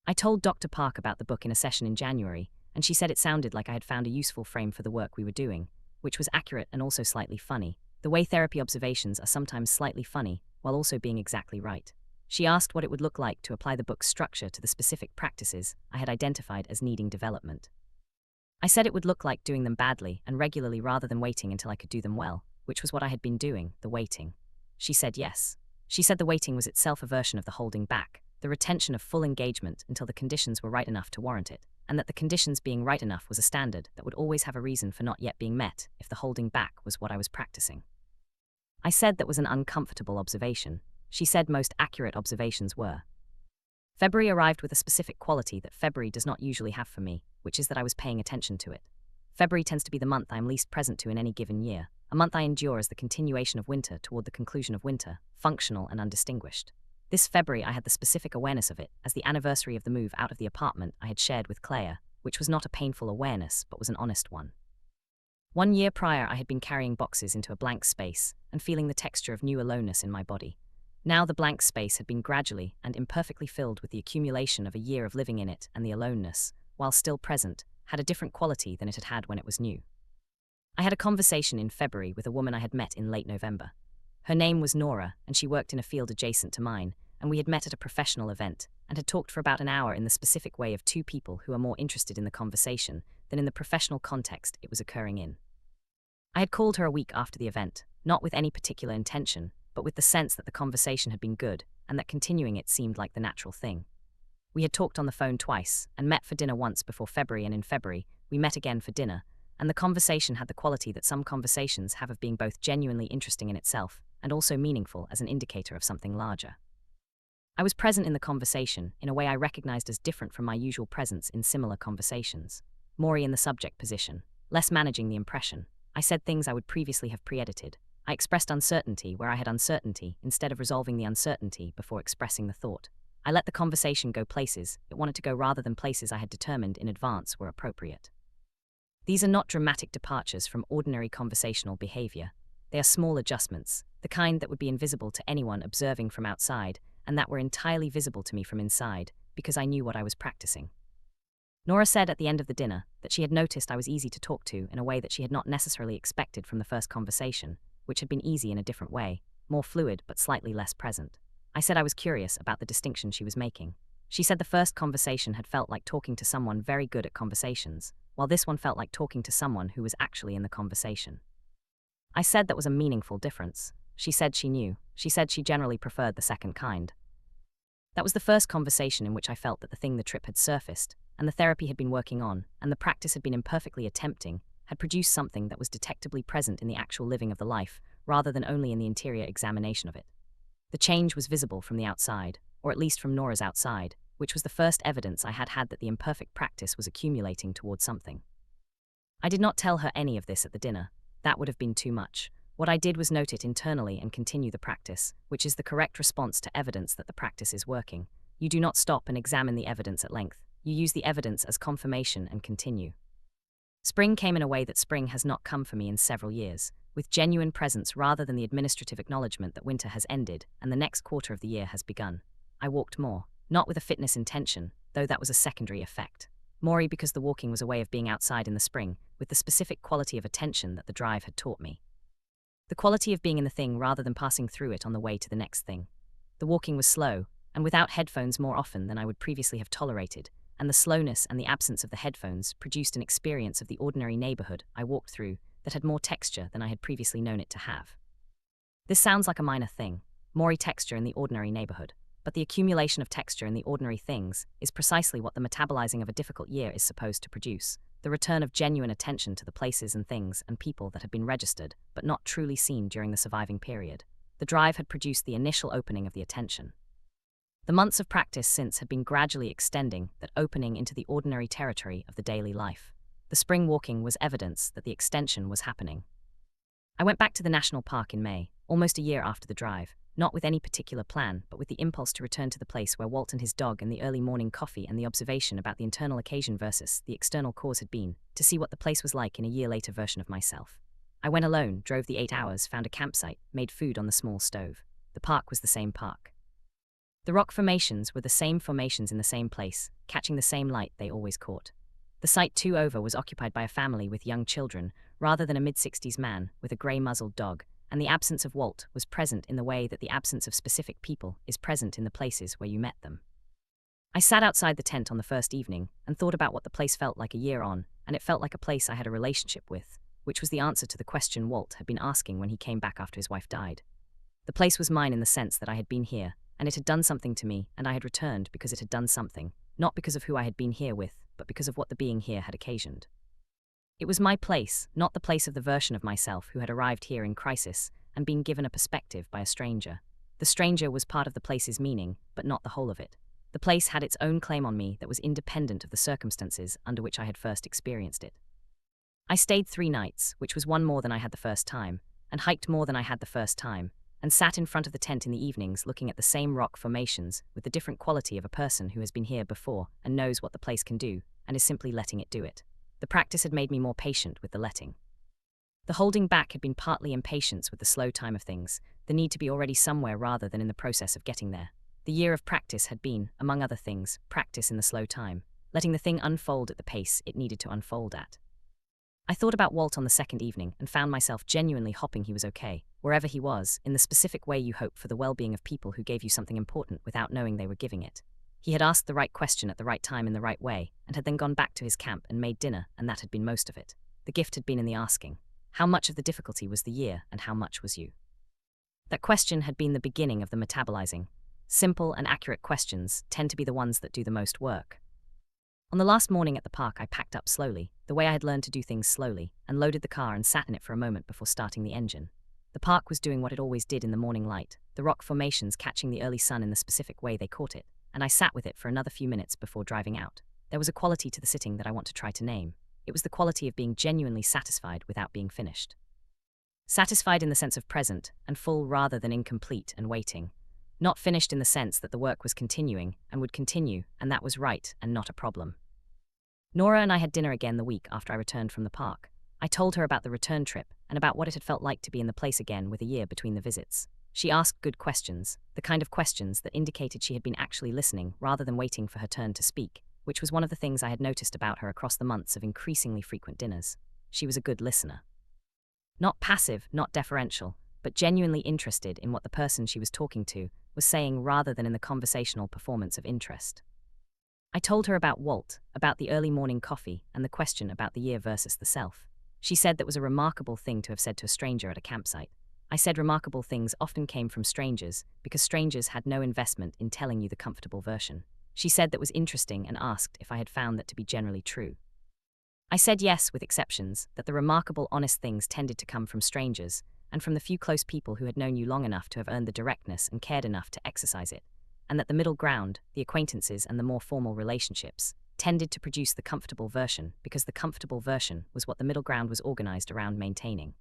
I told Dr. Park about the book in a session in January, and she said it sounded like I had found a useful frame for the work we were doing, which was accurate and also slightly funny, the way therapy observations are sometimes slightly funny, while also being exactly right. She asked what it would look like to apply the book's structure to the specific practices I had identified as needing development. I said it would look like doing them badly and regularly rather than waiting until I could do them well, which was what I had been doing, the waiting. She said yes. She said the waiting was itself a version of the holding back, the retention of full engagement until the conditions were right enough to warrant it, and that the conditions being right enough was a standard that would always have a reason for not yet being met if the holding back was what I was practicing. I said that was an uncomfortable observation. She said most accurate observations were. February arrived with a specific quality that February does not usually have for me, which is that I was paying attention to it. February tends to be the month I am least present to in any given year, a month I endure as the continuation of winter toward the conclusion of winter, functional and undistinguished. This February I had the specific awareness of it as the anniversary of the move out of the apartment I had shared with Claire, which was not a painful awareness but was an honest one. 1 year prior I had been carrying boxes into a blank space and feeling the texture of new aloneness in my body. Now the blank space had been gradually and imperfectly filled with the accumulation of a year of living in it, and the aloneness, while still present, had a different quality than it had had when it was new. I had a conversation in February with a woman I had met in late November. Her name was Nora, and she worked in a field adjacent to mine, and we had met at a professional event, and had talked for about an hour in the specific way of two people who are more interested in the conversation than in the professional context it was occurring in. I had called her a week after the event, not with any particular intention, but with the sense that the conversation had been good, and that continuing it seemed like the natural thing. We had talked on the phone twice, and met for dinner once before February, and in February, we met again for dinner, and the conversation had the quality that some conversations have of being both genuinely interesting in itself, and also meaningful as an indicator of something larger. I was present in the conversation in a way I recognized as different from my usual presence in similar conversations. Maury in the subject position, less managing the impression. I said things I would previously have pre-edited. I expressed uncertainty where I had uncertainty instead of resolving the uncertainty before expressing the thought. I let the conversation go places it wanted to go rather than places I had determined in advance were appropriate. These are not dramatic departures from ordinary conversational behavior. They are small adjustments, the kind that would be invisible to anyone observing from outside, and that were entirely visible to me from inside, because I knew what I was practicing. Nora said at the end of the dinner that she had noticed I was easy to talk to in a way that she had not necessarily expected from the first conversation, which had been easy in a different way, more fluid but slightly less present. I said I was curious about the distinction she was making. She said the first conversation had felt like talking to someone very good at conversations, while this one felt like talking to someone who was actually in the conversation. I said that was a meaningful difference. She said she knew. She said she generally preferred the second kind. That was the first conversation in which I felt that the thing the trip had surfaced, and the therapy had been working on, and the practice had been imperfectly attempting, had produced something that was detectably present in the actual living of the life, rather than only in the interior examination of it. The change was visible from the outside, or at least from Nora's outside, which was the first evidence I had had that the imperfect practice was accumulating towards something. I did not tell her any of this at the dinner. That would have been too much. What I did was note it internally and continue the practice, which is the correct response to evidence that the practice is working. You do not stop and examine the evidence at length. You use the evidence as confirmation and continue. Spring came in a way that spring has not come for me in several years, with genuine presence rather than the administrative acknowledgement that winter has ended and the next quarter of the year has begun. I walked more, not with a fitness intention, though that was a secondary effect. More because the walking was a way of being outside in the spring, with the specific quality of attention that the drive had taught me. The quality of being in the thing rather than passing through it on the way to the next thing. The walking was slow, and without headphones more often than I would previously have tolerated, and the slowness and the absence of the headphones produced an experience of the ordinary neighborhood I walked through that had more texture than I had previously known it to have. This sounds like a minor thing, more texture in the ordinary neighborhood, but the accumulation of texture in the ordinary things is precisely what the metabolizing of a difficult year is supposed to produce, the return of genuine attention to the places and things and people that had been registered but not truly seen during the surviving period. The drive had produced the initial opening of the attention. The months of practice since had been gradually extending that opening into the ordinary territory of the daily life. The spring walking was evidence that the extension was happening. I went back to the national park in May, almost a year after the drive, not with any particular plan, but with the impulse to return to the place where Walt and his dog and the early morning coffee and the observation about the internal occasion versus the external cause had been, to see what the place was like in a year later version of myself. I went alone, drove the 8 hours, found a campsite, made food on the small stove. The park was the same park. The rock formations were the same formations in the same place, catching the same light they always caught. The site 2 over was occupied by a family with young children, rather than a mid-60s man with a grey-muzzled dog, and the absence of Walt was present in the way that the absence of specific people is present in the places where you met them. I sat outside the tent on the first evening and thought about what the place felt like a year on, and it felt like a place I had a relationship with, which was the answer to the question Walt had been asking when he came back after his wife died. The place was mine in the sense that I had been here, and it had done something to me, and I had returned because it had done something, not because of who I had been here with, but because of what the being here had occasioned. It was my place, not the place of the version of myself who had arrived here in crisis and been given a perspective by a stranger. The stranger was part of the place's meaning, but not the whole of it. The place had its own claim on me that was independent of the circumstances under which I had first experienced it. I stayed 3 nights, which was one more than I had the first time, and hiked more than I had the first time, and sat in front of the tent in the evenings looking at the same rock formations with the different quality of a person who has been here before and knows what the place can do, and is simply letting it do it. The practice had made me more patient with the letting. The holding back had been partly impatience with the slow time of things, the need to be already somewhere rather than in the process of getting there. The year of practice had been, among other things, practice in the slow time, letting the thing unfold at the pace it needed to unfold at. I thought about Walt on the second evening and found myself genuinely hoping he was okay, wherever he was, in the specific way you hope for the well-being of people who gave you something important without knowing they were giving it. He had asked the right question at the right time in the right way, and had then gone back to his camp and made dinner, and that had been most of it. The gift had been in the asking. How much of the difficulty was the year, and how much was you? That question had been the beginning of the metabolizing. Simple and accurate questions tend to be the ones that do the most work. On the last morning at the park, I packed up slowly, the way I had learned to do things slowly, and loaded the car and sat in it for a moment before starting the engine. The park was doing what it always did in the morning light, the rock formations catching the early sun in the specific way they caught it, and I sat with it for another few minutes before driving out. There was a quality to the sitting that I want to try to name. It was the quality of being genuinely satisfied without being finished. Satisfied in the sense of present and full rather than incomplete and waiting. Not finished in the sense that the work was continuing and would continue, and that was right and not a problem. Nora and I had dinner again the week after I returned from the park. I told her about the return trip and about what it had felt like to be in the place again with a year between the visits. She asked good questions, the kind of questions that indicated she had been actually listening rather than waiting for her turn to speak, which was one of the things I had noticed about her across the months of increasingly frequent dinners. She was a good listener. Not passive, not deferential, but genuinely interested in what the person she was talking to was saying rather than in the conversational performance of interest. I told her about Walt, about the early morning coffee, and the question about the year versus the self. She said that was a remarkable thing to have said to a stranger at a campsite. I said remarkable things often came from strangers, because strangers had no investment in telling you the comfortable version. She said that was interesting and asked if I had found that to be generally true. I said yes, with exceptions, that the remarkable honest things tended to come from strangers, and from the few close people who had known you long enough to have earned the directness and cared enough to exercise it, and that the middle ground, the acquaintances and the more formal relationships, tended to produce the comfortable version because the comfortable version was what the middle ground was organized around maintaining.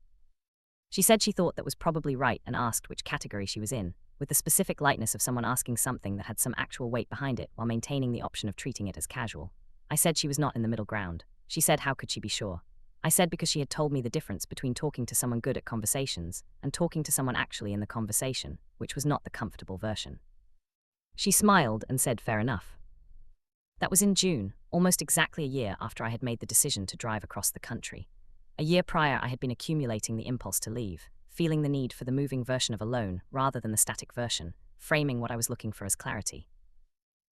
She said she thought that was probably right and asked which category she was in, with the specific lightness of someone asking something that had some actual weight behind it while maintaining the option of treating it as casual. I said she was not in the middle ground. She said how could she be sure? I said because she had told me the difference between talking to someone good at conversations and talking to someone actually in the conversation, which was not the comfortable version. She smiled and said fair enough. That was in June, almost exactly a year after I had made the decision to drive across the country. A year prior I had been accumulating the impulse to leave, feeling the need for the moving version of alone rather than the static version, framing what I was looking for as clarity.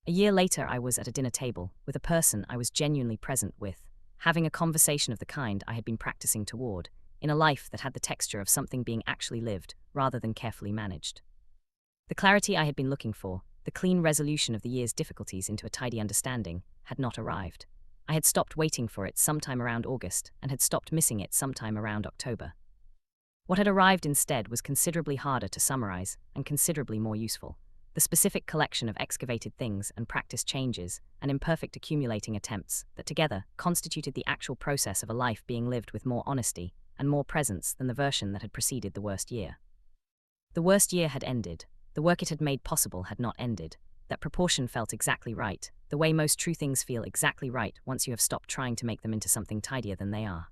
A year later I was at a dinner table with a person I was genuinely present with, having a conversation of the kind I had been practicing toward, in a life that had the texture of something being actually lived rather than carefully managed. The clarity I had been looking for, the clean resolution of the year's difficulties into a tidy understanding, had not arrived. I had stopped waiting for it sometime around August and had stopped missing it sometime around October. What had arrived instead was considerably harder to summarize and considerably more useful. The specific collection of excavated things and practice changes and imperfect accumulating attempts that together constituted the actual process of a life being lived with more honesty and more presence than the version that had preceded the worst year. The worst year had ended. The work it had made possible had not ended. That proportion felt exactly right, the way most true things feel exactly right once you have stopped trying to make them into something tidier than they are.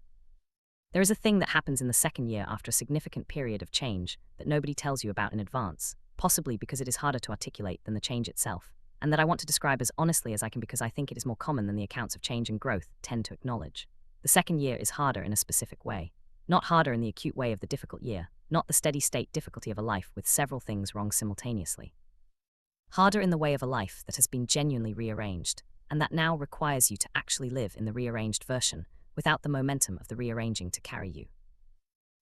There is a thing that happens in the second year after a significant period of change that nobody tells you about in advance, possibly because it is harder to articulate than the change itself, and that I want to describe as honestly as I can because I think it is more common than the accounts of change and growth tend to acknowledge. The second year is harder in a specific way. Not harder in the acute way of the difficult year, not the steady-state difficulty of a life with several things wrong simultaneously. Harder in the way of a life that has been genuinely rearranged, and that now requires you to actually live in the rearranged version, without the momentum of the rearranging to carry you.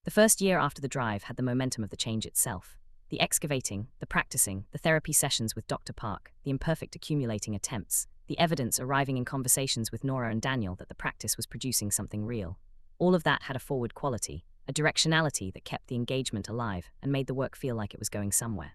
The first year after the drive had the momentum of the change itself. The excavating, the practicing, the therapy sessions with Dr. Park, the imperfect accumulating attempts, the evidence arriving in conversations with Nora and Daniel that the practice was producing something real. All of that had a forward quality, a directionality that kept the engagement alive and made the work feel like it was going somewhere.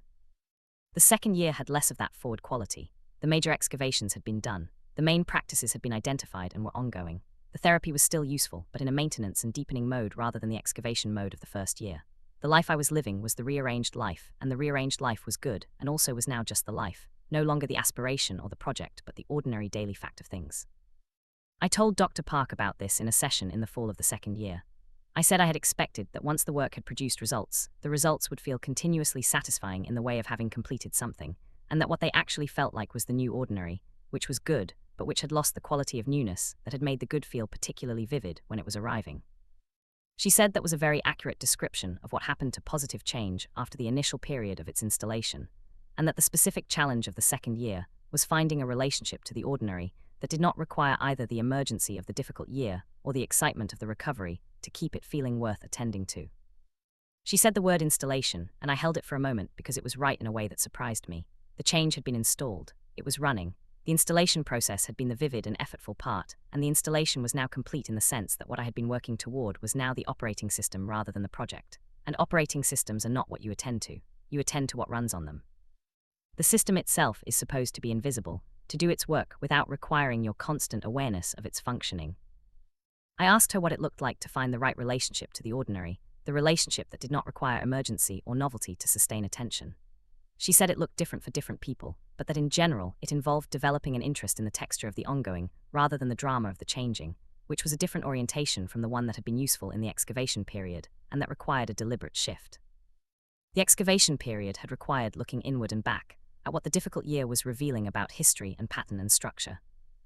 The second year had less of that forward quality. The major excavations had been done. The main practices had been identified and were ongoing. The therapy was still useful, but in a maintenance and deepening mode rather than the excavation mode of the first year. The life I was living was the rearranged life, and the rearranged life was good, and also was now just the life, no longer the aspiration or the project, but the ordinary daily fact of things. I told Dr. Park about this in a session in the fall of the second year. I said I had expected that once the work had produced results, the results would feel continuously satisfying in the way of having completed something, and that what they actually felt like was the new ordinary, which was good, but which had lost the quality of newness that had made the good feel particularly vivid when it was arriving. She said that was a very accurate description of what happened to positive change after the initial period of its installation, and that the specific challenge of the second year was finding a relationship to the ordinary that did not require either the emergency of the difficult year or the excitement of the recovery to keep it feeling worth attending to. She said the word installation, and I held it for a moment because it was right in a way that surprised me. The change had been installed. It was running. The installation process had been the vivid and effortful part, and the installation was now complete in the sense that what I had been working toward was now the operating system rather than the project. And operating systems are not what you attend to. You attend to what runs on them. The system itself is supposed to be invisible, to do its work without requiring your constant awareness of its functioning. I asked her what it looked like to find the right relationship to the ordinary, the relationship that did not require emergency or novelty to sustain attention. She said it looked different for different people, but that in general it involved developing an interest in the texture of the ongoing rather than the drama of the changing, which was a different orientation from the one that had been useful in the excavation period, and that required a deliberate shift. The excavation period had required looking inward and back, at what the difficult year was revealing about history and pattern and structure.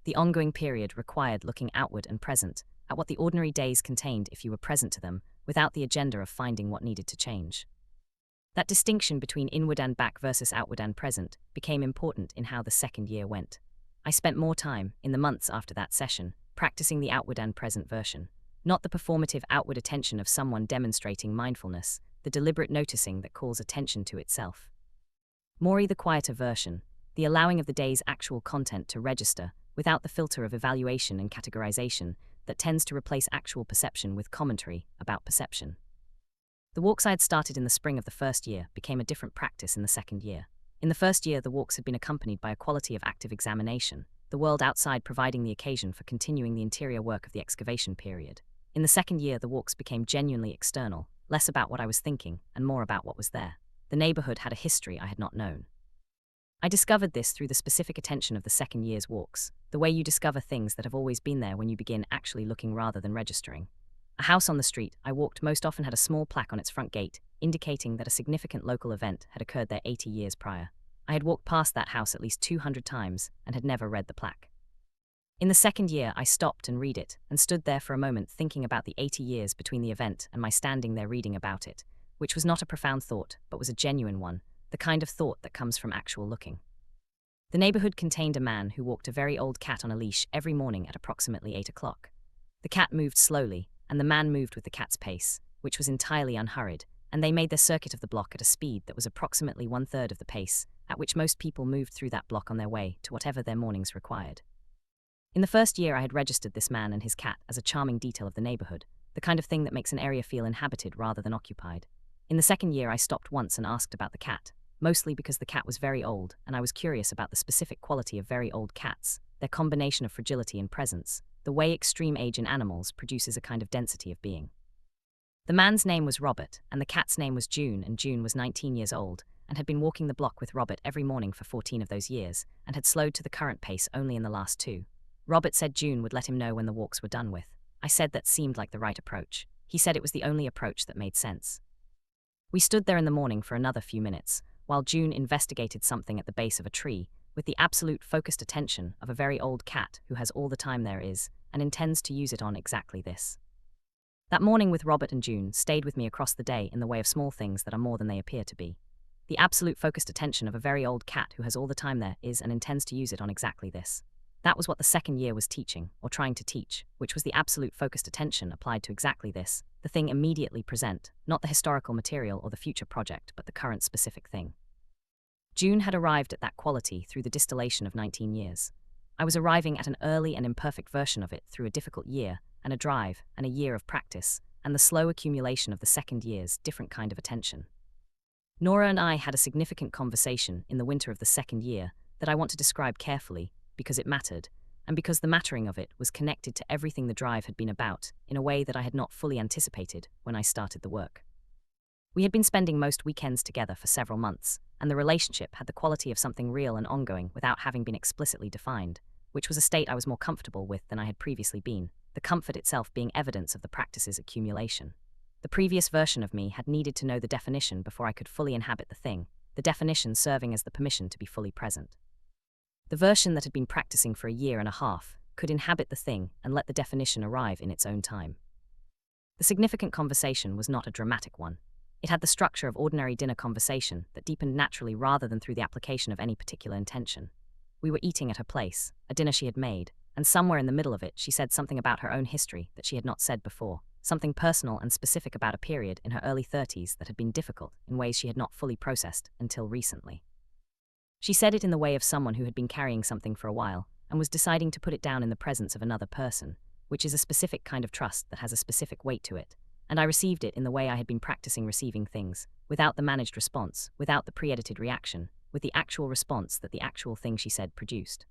The ongoing period required looking outward and present, at what the ordinary days contained if you were present to them, without the agenda of finding what needed to change. That distinction between inward and back versus outward and present became important in how the second year went. I spent more time, in the months after that session, practicing the outward and present version. Not the performative outward attention of someone demonstrating mindfulness, the deliberate noticing that calls attention to itself. More the quieter version, the allowing of the day's actual content to register, without the filter of evaluation and categorization that tends to replace actual perception with commentary about perception. The walks I had started in the spring of the first year became a different practice in the second year. In the first year, the walks had been accompanied by a quality of active examination, the world outside providing the occasion for continuing the interior work of the excavation period. In the second year, the walks became genuinely external, less about what I was thinking and more about what was there. The neighborhood had a history I had not known. I discovered this through the specific attention of the second year's walks, the way you discover things that have always been there when you begin actually looking rather than registering. A house on the street I walked most often had a small plaque on its front gate, indicating that a significant local event had occurred there 80 years prior. I had walked past that house at least 200 times and had never read the plaque. In the second year, I stopped and read it, and stood there for a moment thinking about the 80 years between the event and my standing there reading about it, which was not a profound thought, but was a genuine one, the kind of thought that comes from actual looking. The neighborhood contained a man who walked a very old cat on a leash every morning at approximately 8 o'clock. The cat moved slowly, and the man moved with the cat's pace, which was entirely unhurried, and they made their circuit of the block at a speed that was approximately 1/3 of the pace at which most people moved through that block on their way to whatever their mornings required. In the first year, I had registered this man and his cat as a charming detail of the neighborhood, the kind of thing that makes an area feel inhabited rather than occupied. In the second year, I stopped once and asked about the cat, mostly because the cat was very old, and I was curious about the specific quality of very old cats, their combination of fragility and presence, the way extreme age in animals produces a kind of density of being. The man's name was Robert, and the cat's name was June, and June was 19 years old, and had been walking the block with Robert every morning for 14 of those years, and had slowed to the current pace only in the last 2. Robert said June would let him know when the walks were done with. I said that seemed like the right approach. He said it was the only approach that made sense. We stood there in the morning for another few minutes, while June investigated something at the base of a tree, with the absolute focused attention of a very old cat who has all the time there is, and intends to use it on exactly this. That morning with Robert and June stayed with me across the day in the way of small things that are more than they appear to be. The absolute focused attention of a very old cat who has all the time there is and intends to use it on exactly this. That was what the second year was teaching, or trying to teach, which was the absolute focused attention applied to exactly this, the thing immediately present, not the historical material or the future project, but the current specific thing. June had arrived at that quality through the distillation of 19 years. I was arriving at an early and imperfect version of it through a difficult year, and a drive, and a year of practice, and the slow accumulation of the second year's different kind of attention. Nora and I had a significant conversation in the winter of the second year that I want to describe carefully, because it mattered, and because the mattering of it was connected to everything the drive had been about, in a way that I had not fully anticipated when I started the work. We had been spending most weekends together for several months, and the relationship had the quality of something real and ongoing without having been explicitly defined, which was a state I was more comfortable with than I had previously been, the comfort itself being evidence of the practice's accumulation. The previous version of me had needed to know the definition before I could fully inhabit the thing, the definition serving as the permission to be fully present. The version that had been practicing for a year and a half could inhabit the thing and let the definition arrive in its own time. The significant conversation was not a dramatic one. It had the structure of ordinary dinner conversation that deepened naturally rather than through the application of any particular intention. We were eating at her place, a dinner she had made, and somewhere in the middle of it she said something about her own history that she had not said before, something personal and specific about a period in her early 30s that had been difficult in ways she had not fully processed until recently. She said it in the way of someone who had been carrying something for a while and was deciding to put it down in the presence of another person, which is a specific kind of trust that has a specific weight to it, and I received it in the way I had been practicing receiving things, without the managed response, without the pre-edited reaction, with the actual response that the actual thing she said produced.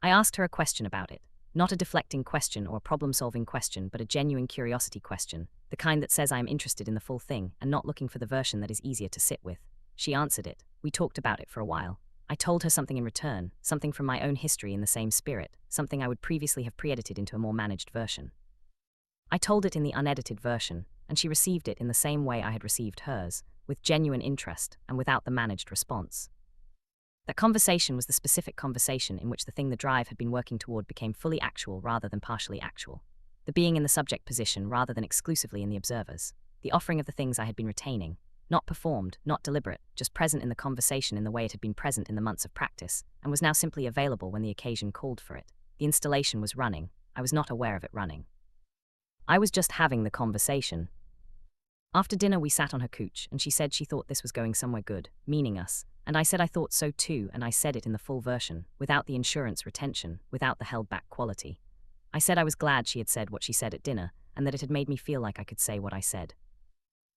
I asked her a question about it, not a deflecting question or a problem-solving question, but a genuine curiosity question, the kind that says I am interested in the full thing and not looking for the version that is easier to sit with. She answered it. We talked about it for a while. I told her something in return, something from my own history in the same spirit, something I would previously have pre-edited into a more managed version. I told it in the unedited version, and she received it in the same way I had received hers, with genuine interest and without the managed response. That conversation was the specific conversation in which the thing the drive had been working toward became fully actual rather than partially actual, the being in the subject position rather than exclusively in the observer's, the offering of the things I had been retaining, Not performed, not deliberate, just present in the conversation in the way it had been present in the months of practice, and was now simply available when the occasion called for it. The installation was running. I was not aware of it running. I was just having the conversation. After dinner we sat on her couch, and she said she thought this was going somewhere good, meaning us, and I said I thought so too, and I said it in the full version, without the insurance retention, without the held-back quality. I said I was glad she had said what she said at dinner, and that it had made me feel like I could say what I said.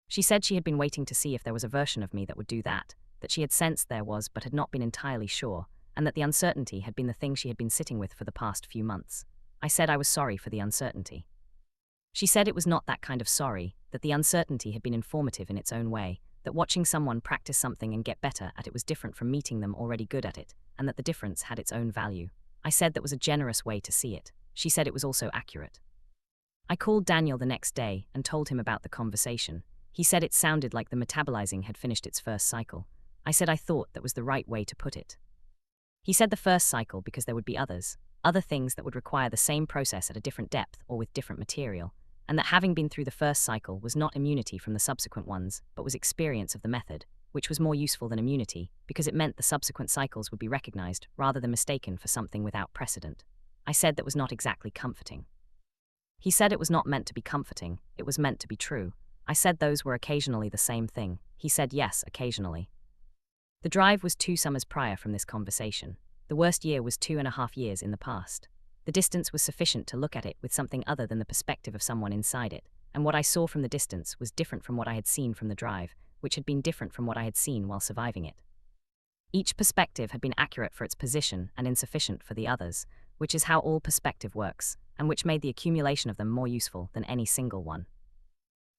She said she had been waiting to see if there was a version of me that would do that she had sensed there was but had not been entirely sure, and that the uncertainty had been the thing she had been sitting with for the past few months. I said I was sorry for the uncertainty. She said it was not that kind of sorry, that the uncertainty had been informative in its own way, that watching someone practice something and get better at it was different from meeting them already good at it, and that the difference had its own value. I said that was a generous way to see it. She said it was also accurate. I called Daniel the next day and told him about the conversation. He said it sounded like the metabolizing had finished its first cycle. I said I thought that was the right way to put it. He said the first cycle because there would be other things that would require the same process at a different depth or with different material, and that having been through the first cycle was not immunity from the subsequent ones, but was experience of the method, which was more useful than immunity, because it meant the subsequent cycles would be recognized rather than mistaken for something without precedent. I said that was not exactly comforting. He said it was not meant to be comforting, it was meant to be true. I said those were occasionally the same thing. He said yes, occasionally. The drive was 2 summers prior from this conversation. The worst year was 2.5 years in the past. The distance was sufficient to look at it with something other than the perspective of someone inside it, and what I saw from the distance was different from what I had seen from the drive, which had been different from what I had seen while surviving it. Each perspective had been accurate for its position and insufficient for the others, which is how all perspective works, and which made the accumulation of them more useful than any single one.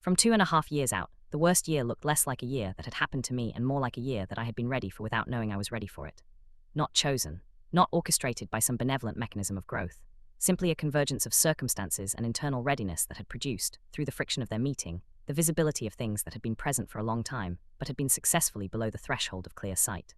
From 2.5 years out, the worst year looked less like a year that had happened to me and more like a year that I had been ready for without knowing I was ready for it. Not chosen, not orchestrated by some benevolent mechanism of growth, simply a convergence of circumstances and internal readiness that had produced, through the friction of their meeting, the visibility of things that had been present for a long time, but had been successfully below the threshold of clear sight.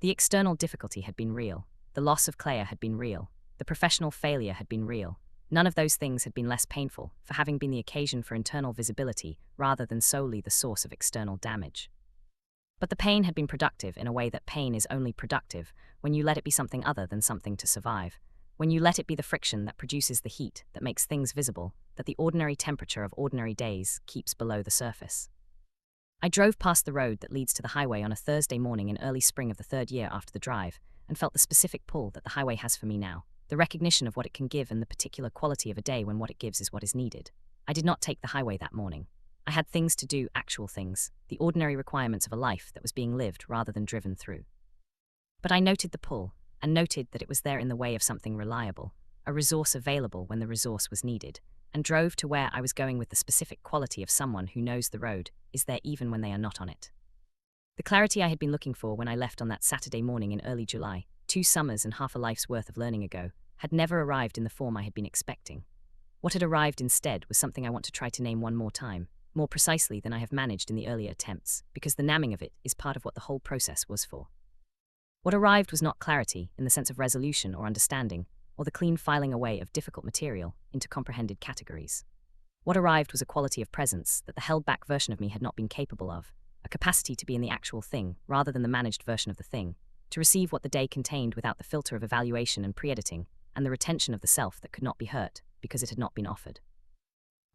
The external difficulty had been real, the loss of Clea had been real, the professional failure had been real. None of those things had been less painful, for having been the occasion for internal visibility rather than solely the source of external damage. But the pain had been productive in a way that pain is only productive when you let it be something other than something to survive, when you let it be the friction that produces the heat that makes things visible, that the ordinary temperature of ordinary days keeps below the surface. I drove past the road that leads to the highway on a Thursday morning in early spring of the 3rd year after the drive, and felt the specific pull that the highway has for me now. The recognition of what it can give and the particular quality of a day when what it gives is what is needed. I did not take the highway that morning. I had things to do, actual things, the ordinary requirements of a life that was being lived rather than driven through. But I noted the pull, and noted that it was there in the way of something reliable, a resource available when the resource was needed, and drove to where I was going with the specific quality of someone who knows the road is there even when they are not on it. The clarity I had been looking for when I left on that Saturday morning in early July, 2 summers and half a life's worth of learning ago, had never arrived in the form I had been expecting. What had arrived instead was something I want to try to name one more time, more precisely than I have managed in the earlier attempts, because the naming of it is part of what the whole process was for. What arrived was not clarity, in the sense of resolution or understanding, or the clean filing away of difficult material into comprehended categories. What arrived was a quality of presence that the held-back version of me had not been capable of, a capacity to be in the actual thing rather than the managed version of the thing, to receive what the day contained without the filter of evaluation and pre-editing, and the retention of the self that could not be hurt, because it had not been offered.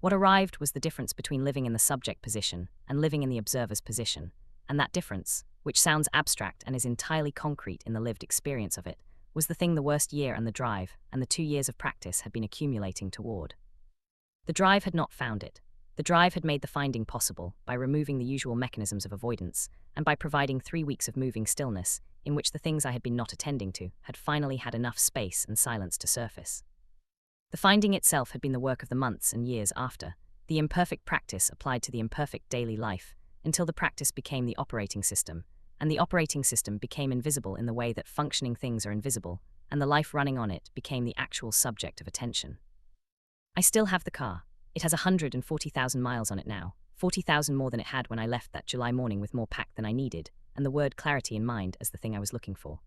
What arrived was the difference between living in the subject position and living in the observer's position, and that difference, which sounds abstract and is entirely concrete in the lived experience of it, was the thing the worst year and the drive, and the 2 years of practice had been accumulating toward. The drive had not found it. The drive had made the finding possible by removing the usual mechanisms of avoidance, and by providing 3 weeks of moving stillness, in which the things I had been not attending to had finally had enough space and silence to surface. The finding itself had been the work of the months and years after, the imperfect practice applied to the imperfect daily life, until the practice became the operating system, and the operating system became invisible in the way that functioning things are invisible, and the life running on it became the actual subject of attention. I still have the car. It has 140,000 miles on it now, 40,000 more than it had when I left that July morning with more packed than I needed, and the word clarity in mind as the thing I was looking for.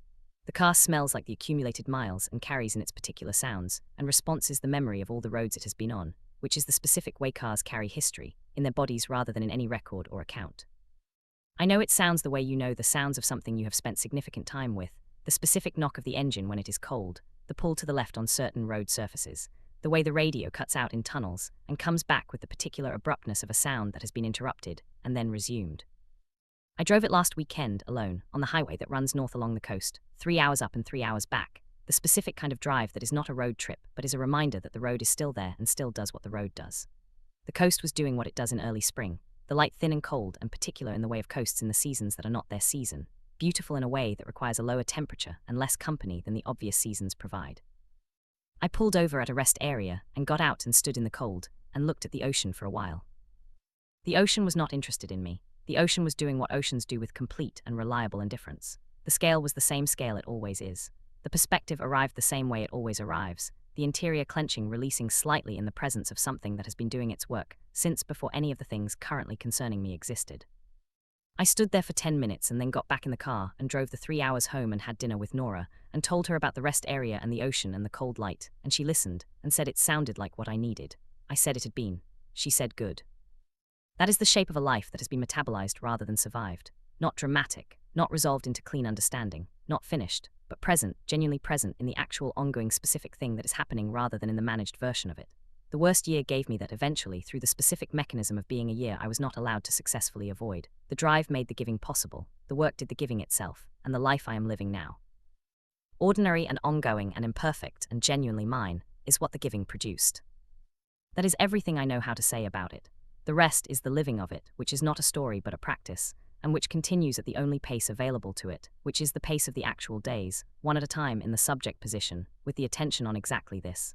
The car smells like the accumulated miles and carries in its particular sounds, and responses the memory of all the roads it has been on, which is the specific way cars carry history, in their bodies rather than in any record or account. I know it sounds the way you know the sounds of something you have spent significant time with, the specific knock of the engine when it is cold, the pull to the left on certain road surfaces, the way the radio cuts out in tunnels and comes back with the particular abruptness of a sound that has been interrupted and then resumed. I drove it last weekend alone on the highway that runs north along the coast, 3 hours up and 3 hours back, the specific kind of drive that is not a road trip but is a reminder that the road is still there and still does what the road does. The coast was doing what it does in early spring, the light thin and cold and particular in the way of coasts in the seasons that are not their season, beautiful in a way that requires a lower temperature and less company than the obvious seasons provide. I pulled over at a rest area and got out and stood in the cold and looked at the ocean for a while. The ocean was not interested in me. The ocean was doing what oceans do with complete and reliable indifference. The scale was the same scale it always is. The perspective arrived the same way it always arrives, the interior clenching, releasing slightly in the presence of something that has been doing its work since before any of the things currently concerning me existed. I stood there for 10 minutes and then got back in the car and drove the 3 hours home and had dinner with Nora and told her about the rest area and the ocean and the cold light, and she listened and said it sounded like what I needed. I said it had been. She said good. That is the shape of a life that has been metabolized rather than survived. Not dramatic, not resolved into clean understanding, not finished, but present, genuinely present in the actual ongoing specific thing that is happening rather than in the managed version of it. The worst year gave me that eventually, through the specific mechanism of being a year I was not allowed to successfully avoid. The drive made the giving possible, the work did the giving itself, and the life I am living now, ordinary and ongoing and imperfect and genuinely mine, is what the giving produced. That is everything I know how to say about it. The rest is the living of it, which is not a story but a practice, and which continues at the only pace available to it, which is the pace of the actual days, one at a time in the subject position, with the attention on exactly this.